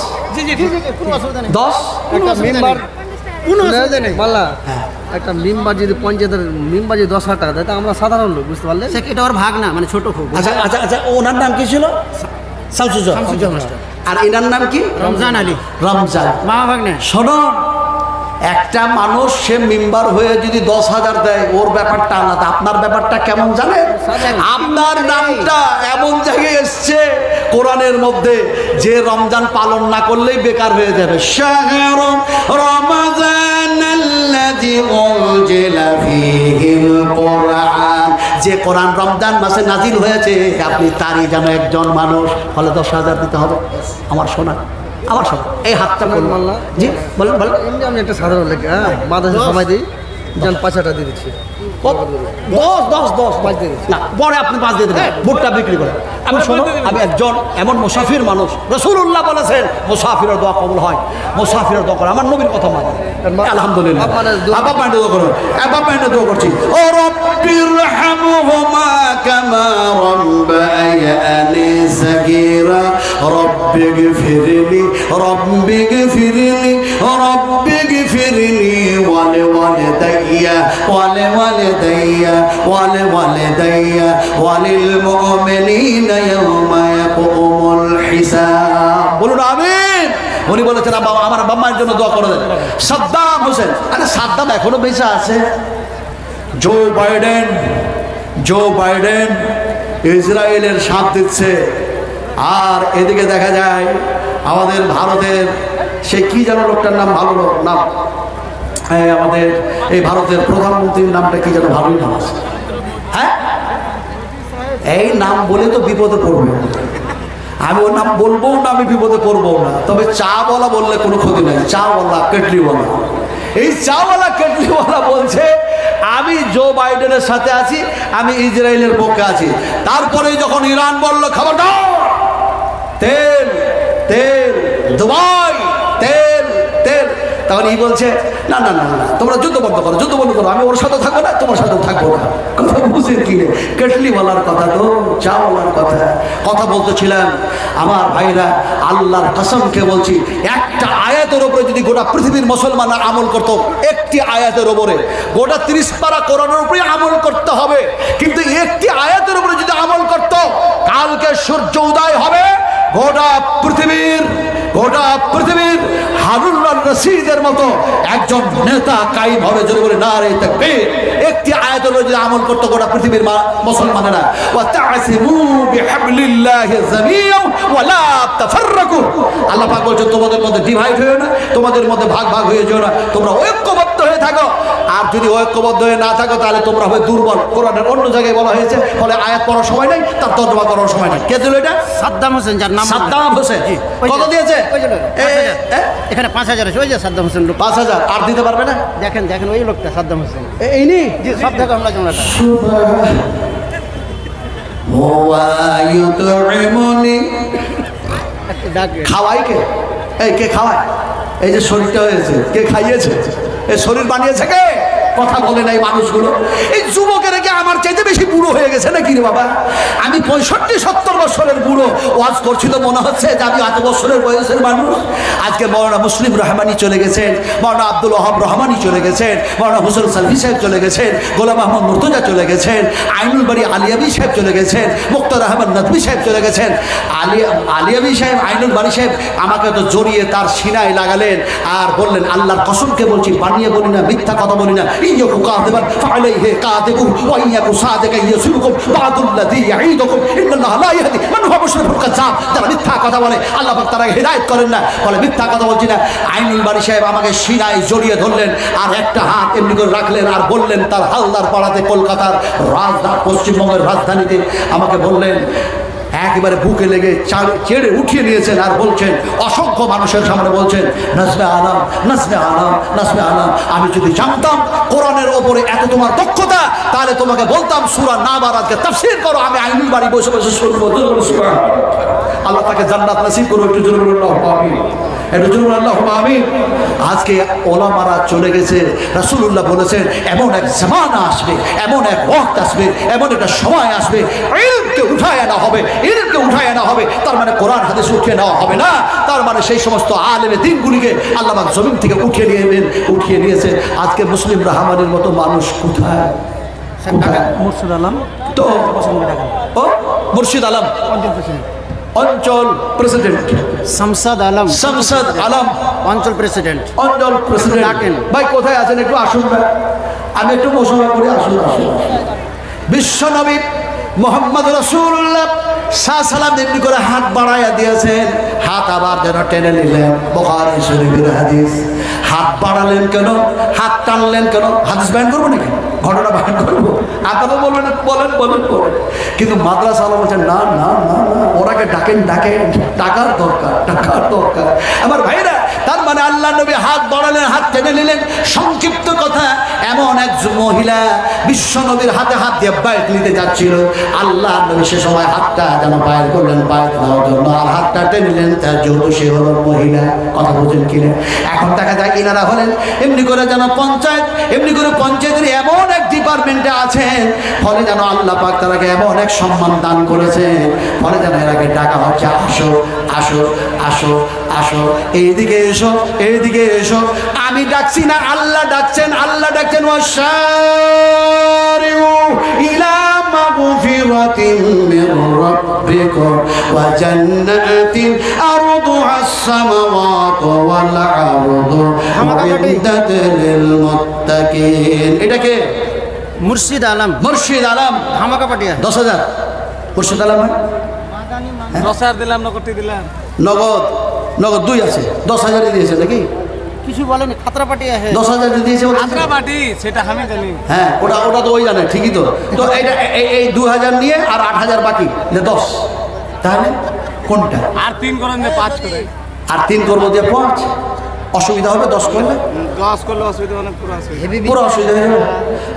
কোনো অসুবিধা নেই। 10 একটা মেম্বার কোনো অসুবিধা নেই মাল্লা। একটা মেম্বার যদি পঞ্চায়েতের মেম্বার যদি 10,000 টাকা দেয় তা আমরা সাধারণ লোক, বুঝতে পারলে এটা ওর ভাগ না, মানে ছোট খুব। আচ্ছা আচ্ছা আচ্ছা ওনার নাম কি ছিল? শামসুজ্জামান মাস্টার। আর এনার নাম কি? রমজান আলী। রমজান। মা ভাগ্নে। শোনো, একটা মানুষ সে মেম্বার হয়ে যদি 10,000 দেয়, ওর ব্যাপারটা আলাদা। আপনার ব্যাপারটা কেমন জানেন? আপনার নামটা এমন জায়গায় এসছে কোরআনের মধ্যে যে রমজান পালন না করলেই বেকার হয়ে যাবে। শাহরু রমাযানাল্লাযী উনজিলা ফীহিল কুরআন, যে কোরআন রমজান মাসে নাজিল হয়েছে, আপনি তারই যেন একজন মানুষ। ফলে 10,000 দিতে হবে। আমার শোনা, আমার শোনা, এই হাতটা বলুন। মাল্লা। জি বলেন বলেন। এমনি আমি একটা সাধারণ লেখা, হ্যাঁ, মাদ্রাসা সময় দিই, যান 5 দিয়ে দিচ্ছি। 10 পাঁচ দিয়ে দিচ্ছি। না, পরে আপনি 5 দিয়ে দেবেন, ভুট্টা বিক্রি করে। আমি শোনো, আমি একজন এমন মুসাফির মানুষ, রাসূলুল্লাহ বলেছেন মুসাফিরের দোয়া কবুল হয়। মুসাফিরের দোয়া করে, আমার নবীর কথা মানে। আলহামদুলিল্লাহ। আব্বা পান্ডে দোয়া করুন, আব্বা পান্ডে দোয়া করছি। ও রব্বিরহামহুমা কামা রাব্বায়ানি সাগীরা রব্বিগফিরলি রব্বিগফিরলি রব্বিগফিরলি ওয়ালিওয়ালিদাইয়া ওয়ালিওয়ালিদাইয়া ওয়ালিওয়ালিদাইয়া ওয়ালিল মুমিনিনা ইয়াওমা ইয়াকুমুল হিসাব। বলুন আমিন। উনি বলেছেন আমার বাম্মার জন্য দোয়া করে দেন। সাদ্দাম হোসেন, আরে সাদ্দাম এখনো বেঁচে আছে। জো বাইডেন ইসরায়েলের সাথ দিচ্ছে। আর এদিকে দেখা যায় আমাদের ভারতের সে কি যেন লোকটার নাম, ভালো লোক নাম, আমাদের এই ভারতের প্রধানমন্ত্রীর নামটা কি যেন, ভালোই নাম আছে। হ্যাঁ, এই নাম বলে তো বিপদে পড়বে। আমি ওর নাম বলবো না, আমি বিপদে পড়বো না। তবে চা বলা বললে কোনো ক্ষতি নাই। চা বলা, কেটলিওয়ালা, এই চাওয়ালা কেটলিওয়ালা বলছে আমি জো বাইডেনের সাথে আছি, আমি ইসরায়েলের পক্ষে আছি। তারপরে যখন ইরান বলল খবরদার, তেল তেল দুবাই, তেল তেল, তখন এই বলছে না না না না, তোমরা যুদ্ধ বন্ধ করো, যুদ্ধ বন্ধ করো, আমি ওর সাথে থাকবো না, তোমার সাথেও থাকবো না। কথা বুঝেন কি? কেটলিওয়ালার কথা তো চাওয়ালার কথা। কথা বলতেছিলাম আমার ভাইরা, আল্লাহর কসমকে বলছি, একটা আয়াতের উপরে যদি গোটা পৃথিবীর মুসলমানরা আমল করতো, একটি আয়াতের উপরে, গোটা 30 পারা কোরআনের উপরে আমল করতে হবে, কিন্তু একটি আয়াতের উপরে যদি আমল করতো, কালকে সূর্য উদয় হবে, গোটা পৃথিবীর হারুন রশিদের মতো একজন নেতা কায়েম হবে। যদি বলে না রে তাকবীর, একটি আয়াতের উপরে যদি আমল করতো গোটা পৃথিবীর মুসলমানেরা, ওয়া তা'সিমু বিহাবলিল্লাহি জামিআ ওয়া লা তাফাররাকু। আল্লাহ পাক বলছে তোমাদের মধ্যে ডিভাইড হয়েও না, তোমাদের মধ্যে ভাগ ভাগ হয়ে যেও না, তোমরা ঐক্যবদ্ধ হয়ে থাকো। আর যদি ঐক্যবদ্ধ হয়ে না থাকো তাহলে তোমরা হবে দুর্বল। কোরআনের অন্য জায়গায় বলা হয়েছে, ফলে আয়াত পড়ার সময় নেই, তার তর্জমা করার সময় নেই। কে দিল এটা? সাদ্দাম হোসেন, যার নাম সাদ্দাম হোসেন। কত দিয়েছে? এখানে 5,000 আছে, ওই যে সাদ্দাম হোসেন লোক। 5,000 আর দিতে পারবে না? দেখেন দেখেন, ওই লোকটা সাদ্দাম হোসেন। এই নি জি, সব দেখো আমরা জমলাটা। খাওয়াই কে? এই কে খাওয়ায়? এই যে শরীরটা হয়েছে, কে খাইয়েছে? এই শরীর বানিয়েছে কে? কথা বলে নাই মানুষগুলো। এই যুবকের কি আমার চাইতে বেশি বুড়ো হয়ে গেছে নাকি রে বাবা? আমি 65-70 বছরের বুড়ো, ওয়াজ করছি তো মনে হচ্ছে যে আমি 8 বছরের বয়সের মানুষ। আজকে মৌলানা মুসলিম রহমানি চলে গেছেন, মৌলানা আব্দুল ওয়াহাব রহমানি চলে গেছেন, মৌলানা হুসেন সালভি সাহেব চলে গেছেন, গোলাম আহমদ মুর্তজা চলে গেছেন, আইনুল বাড়ি আলিয়াবি সাহেব চলে গেছেন, মুক্তার আহমদ নদভী সাহেব চলে গেছেন। আলিয়াবি সাহেব, আইনুল বাড়ি সাহেব আমাকে তো জড়িয়ে তার সিনায় লাগালেন আর বললেন, আল্লাহর কসমকে বলছি, বানিয়ে বলি না, মিথ্যা কথা বলি না, ইয়কু কাযিবান ফাআলাইহি কাযিবু ওয়া ইয়াকু সাদিকান ইয়াসুলুকুম বা'দুল্লাযী ইয়াঈদুকুম ইন্নাল্লাহা লা ইয়াহদি মান হুয়া মুশরিকুন কাযাব। যারা মিথ্যা কথা বলে আল্লাহ পাক তারা হেদায়েত করেন না, বলে মিথ্যা কথা বলছি না। আইনুল বাড়ি সাহেব আমাকে সিনায় জড়িয়ে ধরলেন আর একটা হাত এমনি করে রাখলেন আর বললেন, তার হালদার পাড়াতে কলকাতার রাজধানী, পশ্চিমবঙ্গের রাজধানীতে আমাকে বললেন, একেবারে বুকে লেগে চেড়ে উঠিয়ে নিয়েছেন আর বলছেন, অসংখ্য মানুষের সামনে বলছেন, নাজমে আলম, নাজমে আলম, নাজমে আলম, আমি যদি জানতাম কোরআনের ওপরে এত তোমার দক্ষতা, তাহলে তোমাকে বলতাম সূরা নাবারাতকে তাফসীর করো, আমি আইনুল বাড়ি বসে বসে শুনবো। আল্লাহ তাকে জান্নাত নসিব করুন। একটু জোরে বলুন আল্লাহুম্মা আমিন, একটু জোরে বলুন আল্লাহুম্মা আমিন। আজকে ওলামারা চলে গেছে। রাসূলুল্লাহ বলেছেন, এমন এক জামানা আসবে, এমন এক ওয়াক্ত আসবে, এমন একটা সময় আসবে, ইলমকে উঠায় আনা হবে, ইলমকে উঠায় আনা হবে। তার মানে কোরআন হাদিস উঠিয়ে নেওয়া হবে না, তার মানে সেই সমস্ত আলেমে দ্বীনগুলিকে আল্লাহ পাক জমিন থেকে উঠিয়ে নিয়েছে। আজকে মুসলিম রহমানের মতো মানুষ কোথায়? মুর্শিদ আলম তো, ও মুর্শিদ আলম অঞ্চল প্রেসিডেন্ট শামসাদ আলম, শামসাদ আলম অঞ্চল প্রেসিডেন্ট। অঞ্চল প্রেসিডেন্ট ডাকেন। ভাই কোথায় আছেন একটু আসুন ভাই, আমি একটু মোশারফা করি, আসুন আসুন। বিশ্ব নবী মোহাম্মদ রাসূলুল্লাহ সাল্লাম এমনি করে হাত বাড়াইয়া দিয়েছেন, হাত আবার যেন টেনে নিলেন। বুখারী শরীফের হাদিস। হাত বাড়ালেন কেন, হাত টানলেন কেন? হাদিস বয়ান করবো নাকি, ঘটনা বয়ান করবো? আপনারা বলবেন বলেন বলেন বলেন, কিন্তু মাদ্রাসা আলো বলছেন না না না না, ওরাকে ডাকেন ডাকেন, টাকার দরকার টাকার দরকার। আমার ভাইরা, তার মানে আল্লাহ নবী হাত বাড়ালেন, হাত টেনে নিলেন। সংক্ষিপ্ত কথা, এমন এক মহিলা বিশ্ব নবীর হাতে হাত দিয়ে বায়াত নিতে যাচ্ছিল। আল্লাহ নবী সে সময় হাতটা যেন বাইর করলেন বায়াত নেওয়ার জন্য, আর হাতটা টেনে নিলেন, তার যেহেতু সে হলো মহিলা। কথা বলছেন কিনা? এখন দেখা যায় ইনারা হলেন এমনি করে যেন পঞ্চায়েত, এমনি করে পঞ্চায়েতের এমন এক ডিপার্টমেন্টে আছেন, ফলে যেন আল্লাহ পাক তারাকে এমন এক সম্মান দান করেছে, ফলে যেন এরাকে ডাকা হচ্ছে আসো আসো আসো আসো, এইদিকে এসো এইদিকে এসো। আমি ডাকছি না, আল্লাহ ডাকছেন, আল্লাহ ডাকছেন ওয়াশারিউ ইলা মাগফিরাতিন মির রাব্বিকুম ওয়া জান্নাতিন আরদুহাস সামাওয়াতু ওয়াল আরদু উইদ্দাত লিল মুত্তাকিন। এটা কে? মুর্শিদ আলম, মুর্শিদ আলম, হামাকাপাটিয়া। 10,000 মুর্শিদ আলম। 10,000 দিলাম, নগদ দিলাম। নগদ নগদ 2 আছে, 10,000 দিয়েছে নাকি? কিছু বলেন, খাতরাপাটিয়া। 10,000 দিয়েছে খাতরাপাটি, সেটা আমি জানি। হ্যাঁ, ওটা ওটা তো ওই জানে, ঠিকই তো। তো এইটা এই 2,000 নিয়ে আর 8,000 বাকি, 10। তাহলে কোনটা? আর 3 করেন, 5 করে। আর 3 করবো দিয়ে 5, অসুবিধা হবে? 10 করলে 10 করলে অসুবিধা হবে না, পুরো আসবে। পুরো অসুবিধা হয়ে যাবে।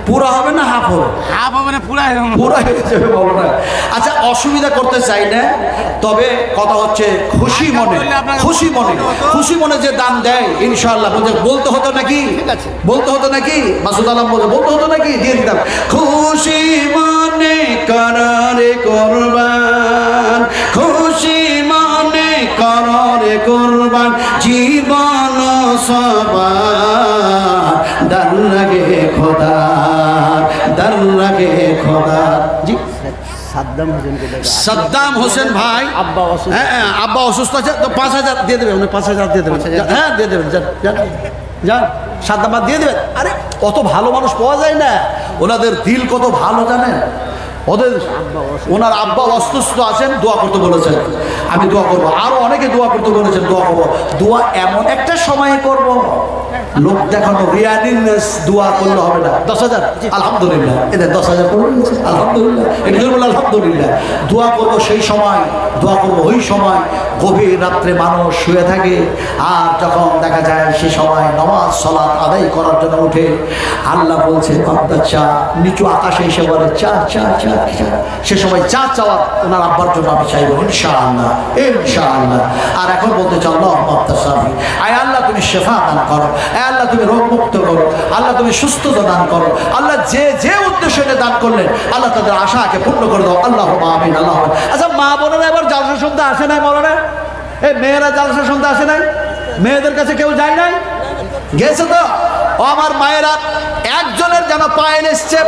পুরো হবে না হাফ হবে? হাফ হবে না, পুরো পুরো হয়ে যাবে, বলো না। আচ্ছা, অসুবিধা করতে চাই না, তবে কথা হচ্ছে খুশি মনে, খুশি মনে, খুশি মনে যে দান দেয় ইনশাআল্লাহ। বলতে হতো নাকি? বলতে হতো নাকি? মাসুদ আলম বলতে হতো নাকি? দিয়ে দিতাম। খুশি মনে করারে কুরবান, খুশি মনে করারে কুরবান, জীবন সবার দান লাগে খোদা, দান লাগে খোদা। জি, সাদ্দাম হোসেন ভাই, আব্বা অসুস্থ। হ্যাঁ, আব্বা অসুস্থ আছে, তো 5,000 দিয়ে দেবে, উনি 5,000 দিয়ে দেবেন। হ্যাঁ, দিয়ে দেবেন, যান যান যান, সাদ্দাম দিয়ে দেবেন। আরে কত ভালো মানুষ পাওয়া যায় না, ওনাদের দিল কত ভালো জানেন। ওদের ওনার আব্বা অসুস্থ আছেন, দোয়া করতে বলেছেন, আমি দোয়া করবো। আরো অনেকে দোয়া করতে বলেছেন, দোয়া করবো। দোয়া এমন একটা সময় করব, লোক দেখানো রিয়ালিনেস দোয়া করলে হবে না। 10,000 আলহামদুলিল্লাহ, এদের 10,000 করে নিয়েছে, আলহামদুলিল্লাহ, এটা বলে আলহামদুলিল্লাহ। দোয়া করবো সেই সময়, দোয়া করবো ওই সময় গভীর রাত্রে মানুষ শুয়ে থাকে, আর যখন দেখা যায় সে সময় নামাজ সালাত আদায় করার জন্য উঠে, আল্লাহ বলছে বান্দা চা, নিচু আকাশে এসে বলে চা চা চা চা। সে সময় চা চাওয়ার ওনার আব্বার জন্য আমি চাইবো ইনশাআল্লাহ, ইনশাআল্লাহ। আর এখন বলতে চাও আয় আল্লাহ তুমি শেফা দান করো, আয় আল্লাহ তুমি রোগ মুক্ত করো, আল্লাহ তুমি সুস্থতা দান করো। আল্লাহ যে যে উদ্দেশ্যে দান করলেন, আল্লাহ তাদের আশাকে পূর্ণ করে দাও। আল্লাহ আমিন, আল্লাহ। আচ্ছা, মা বোনেরা এবার জালসা শুনতে আসে নাই? মৌলানা, এই মেয়েরা জালসা শুনতে আসে নাই? মেয়েদের কাছে কেউ যায় নাই? গেছে তো? ও আমার মায়েরা, একজনের যেন পায়েল এসছে।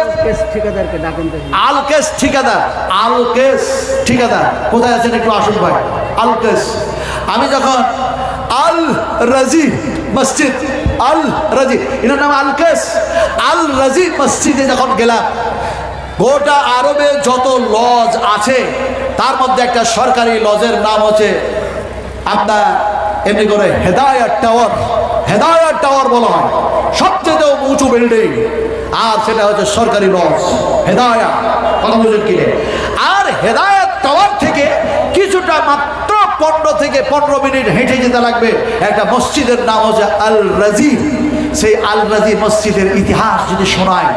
ঠিকাদারকে ডাকেন। আলকেস ঠিকাদার, আলকেস ঠিকাদার কোথায় আছেন? একটু আসুন ভাই। আলকেস, আমি যখন আল রাজি মসজিদ, আল রাজি, এনার নাম আলকেস, আল রাজি মসজিদে যখন গেলাম, গোটা আরবে যত লজ আছে তার মধ্যে একটা সরকারি লজের নাম হচ্ছে আপনার এমনি করে হেদায়াত টাওয়ার। হেদায়াত টাওয়ার বলা হয়, সবচেয়ে উঁচু বিল্ডিং, আর সেটা হচ্ছে সরকারি লজ হেদায়াত। কথা বুঝেন কিনে? আর হেদায়াত টাওয়ার থেকে কিছুটা মাত্র 15 থেকে 15 মিনিট হেঁটে যেতে লাগবে একটা মসজিদের নাম হচ্ছে আল রাজি। সেই আল রাজি মসজিদের ইতিহাস যদি শোনায়,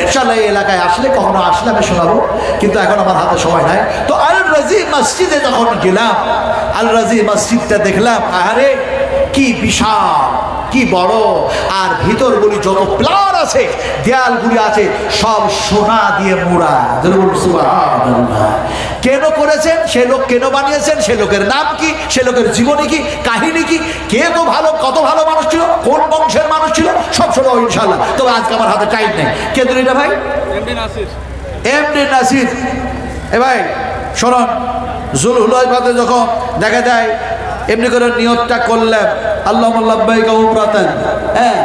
ইনশাআল্লাহ এই এলাকায় আসলে, কখনো আসলে আমি শোনাবো, কিন্তু এখন আমার হাতে সময় নাই। তো আল রাজি মসজিদে যখন গেলাম, আল রাজি মসজিদটা দেখলাম, আরে কি বিশাল, কি বড়, আর ভিতরগুলি যত প্লার আছে, দেয়ালগুলি আছে, সব সোনা দিয়ে মোড়া। কেন করেছেন? সে লোক কেন বানিয়েছেন? সে লোকের নাম কি? সে লোকের জীবনী কি, কাহিনী কি, কে তো ভালো, কত ভালো মানুষ ছিল, কোন বংশের মানুষ ছিল, সব শোনাবো ইনশাল্লাহ। তবে আজকে আমার হাতে টাইম নেই। কে দিন এটা ভাই? এমডি নাসির। এ ভাই, শোনেন, জুলহুলাইফাতে যখন দেখা যায় এমনি করে নিয়তটা করলাম আল্লাহুম্মা লাব্বাইকা উমরাতান, হ্যাঁ,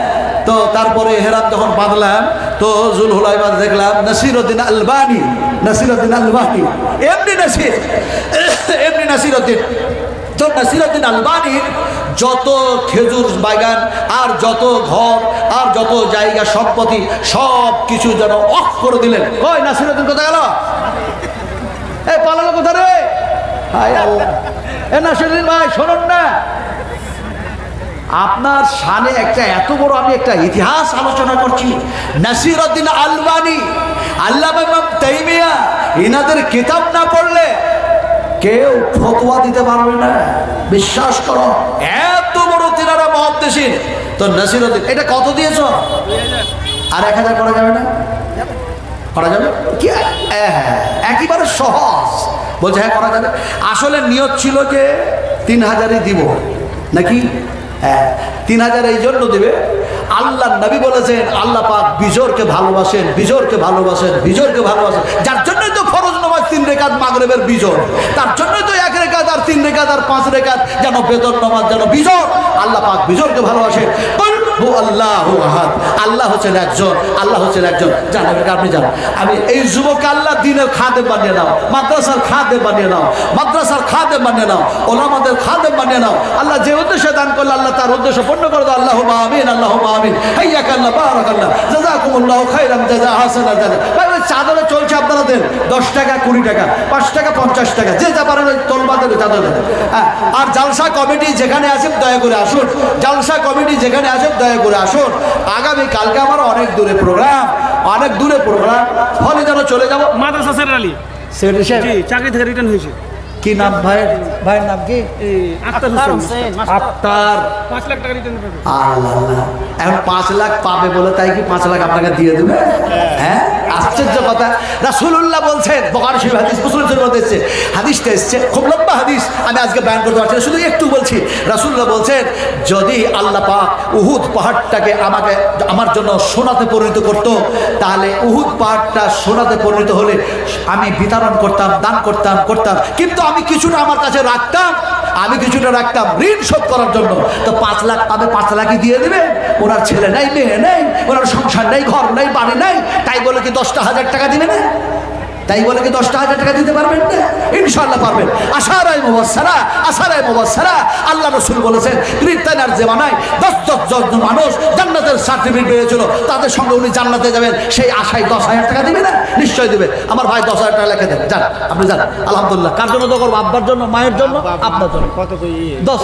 তো তারপরে হেরাম যখন বাঁধলাম তো জুলহুলাইফাতে দেখলাম নাসিরউদ্দিন আলবানী এমনি নাসিরউদ্দিন। তো নাসিরউদ্দিন আলবানীর যত খেজুর বাগান আর যত ঘর আর যত জায়গা সম্পত্তি সব কিছু যেন অফ করে দিলেন। কই নাসিরউদ্দিন কোথায় গেল? এই পালালো কোথা রে? হায় আল্লাহ। এ নাসিরউদ্দিন ভাই শোনুন না, আপনার শানে একটা এত বড় আমি একটা ইতিহাস আলোচনা করছি। নাসিরউদ্দিন আলবানী, আল্লামা ইমাম তাইমিয়া, ইনাদের কিতাব না পড়লে কেউ ফতোয়া দিতে পারবে না, বিশ্বাস করো। এত বড় তিনারা মুহাদ্দিসিন। তো নাসিরউদ্দিন এটা কত দিয়েছ? আর 1000 করা যাবে না? করা যাবে কি? একেবারে সহজ। বলছে হ্যাঁ করা যাবে। আসলে নিয়ত ছিল যে 3000ই দিব নাকি? 3000 এই জন্য দেবে, আল্লাহ নবী বলেছেন আল্লাহ পাক বিজোরকে ভালোবাসেন, বিজোরকে ভালোবাসেন, বিজোরকে ভালোবাসেন। যার জন্যই তো ফরজ নামাজ 3 রাকাত মাগরিবের বিজোর, তার জন্যই তো 1 রাকাত আর 3 রাকাত আর 5 রাকাত যেন বেতন নামাজ যেন বিজোর। আল্লাহ পাক বিজোরকে ভালোবাসেন। আল্লাহু আহাদ, আল্লাহ হচ্ছেন একজন, আল্লাহ হচ্ছেন একজন। জানেন আপনি জানেন, আমি এই যুবক আল্লাহ দিনের খাদেম বানিয়ে নাও, মাদ্রাসার খাদেম বানিয়ে নাও, মাদ্রাসার খাদেম বানিয়ে নাও, ওলামাদের খাদেম বানিয়ে নাও। আল্লাহ যে উদ্দেশ্যে দান করলে আল্লাহ তার উদ্দেশ্য পূর্ণ করে দাও। আল্লাহুম্মা আমিন, আল্লাহুম্মা আমিন। হাইয়াকাল্লাহ, বারাকাল্লাহ, জাযাকুমুল্লাহু খাইরান জাযা, হাসানাল জাযা। ভাই ওই চাদরে চলছে আপনারা দেন 10 টাকা, 20 টাকা, 5 টাকা, 50 টাকা, যে যা পারেন ওই তলবাদের চাদর দেন। আর জালসা কমিটি যেখানে আছেন দয়া করে আসুন, জালসা কমিটি যেখানে আছেন দয়া করে আসুন। আগামী কালকে আমার অনেক দূরে প্রোগ্রাম, অনেক দূরে প্রোগ্রাম, ফলে যেন চলে যাবো। মাদ্রাসা সেক্রেটারি জি চাকরি থেকে রিটার্ন হয়েছে। কি নাম ভাইয়ের নাম কি? আক্তার হোসেন। আক্তার। 5 লাখ টাকা রিটার্ন পাবে। আল্লাহ, এখন 5 লাখ পাবে বলে তাই কি 5 লাখ আপনাকে দিয়ে দেবে? হ্যাঁ, আশ্চর্য কথা। রাসূলুল্লাহ বলছেন, বুখারী শরীফ হাদিস, মুসলিম শরীফ এসেছে, হাদিসটা এসেছে, খুব লম্বা হাদিস, আমি আজকে বয়ান করতে পারছি না, শুধু একটু বলছি। রাসূলুল্লাহ বলছেন যদি আল্লাহ পাক উহুদ পাহাড়টাকে আমার জন্য সোনাতে পরিণত করত, তাহলে উহুদ পাহাড়টা সোনাতে পরিণত হলে আমি বিতরণ করতাম, দান করতাম। কিন্তু আমি কিছুটা আমার কাছে রাখতাম, আমি কিছুটা রাখতাম ঋণ শোধ করার জন্য। তো 5 লাখ পাবে, 5 লাখই দিয়ে দেবে। ওনার ছেলে নাই, মেয়ে নেই, ওনার সংসার নেই, ঘর নেই, বাড়ি নেই, তাই বলে কি 10,000 টাকা দিবে না? তাই বলে কি 10,000 টাকা দিতে পারবেন না? ইনশাআল্লাহ পারবেন। আশারায়ে মুবাশশারা, আল্লাহ রাসূল বলেছেন পৃথিবীর জামানায় 10 জন মানুষ জান্নাতের সার্টিফিকেট পেয়েছিল, তাদের সঙ্গে উনি জান্নাতে যাবেন, সেই আশায় 10,000 টাকা দিবে না? নিশ্চয়ই দিবে। আমার ভাই 10,000 টাকা লিখে দেন, যান আপনি যান। আলহামদুলিল্লাহ। কার জন্য তো করবো? আব্বার জন্য, মায়ের জন্য, আপনার জন্য। কত 10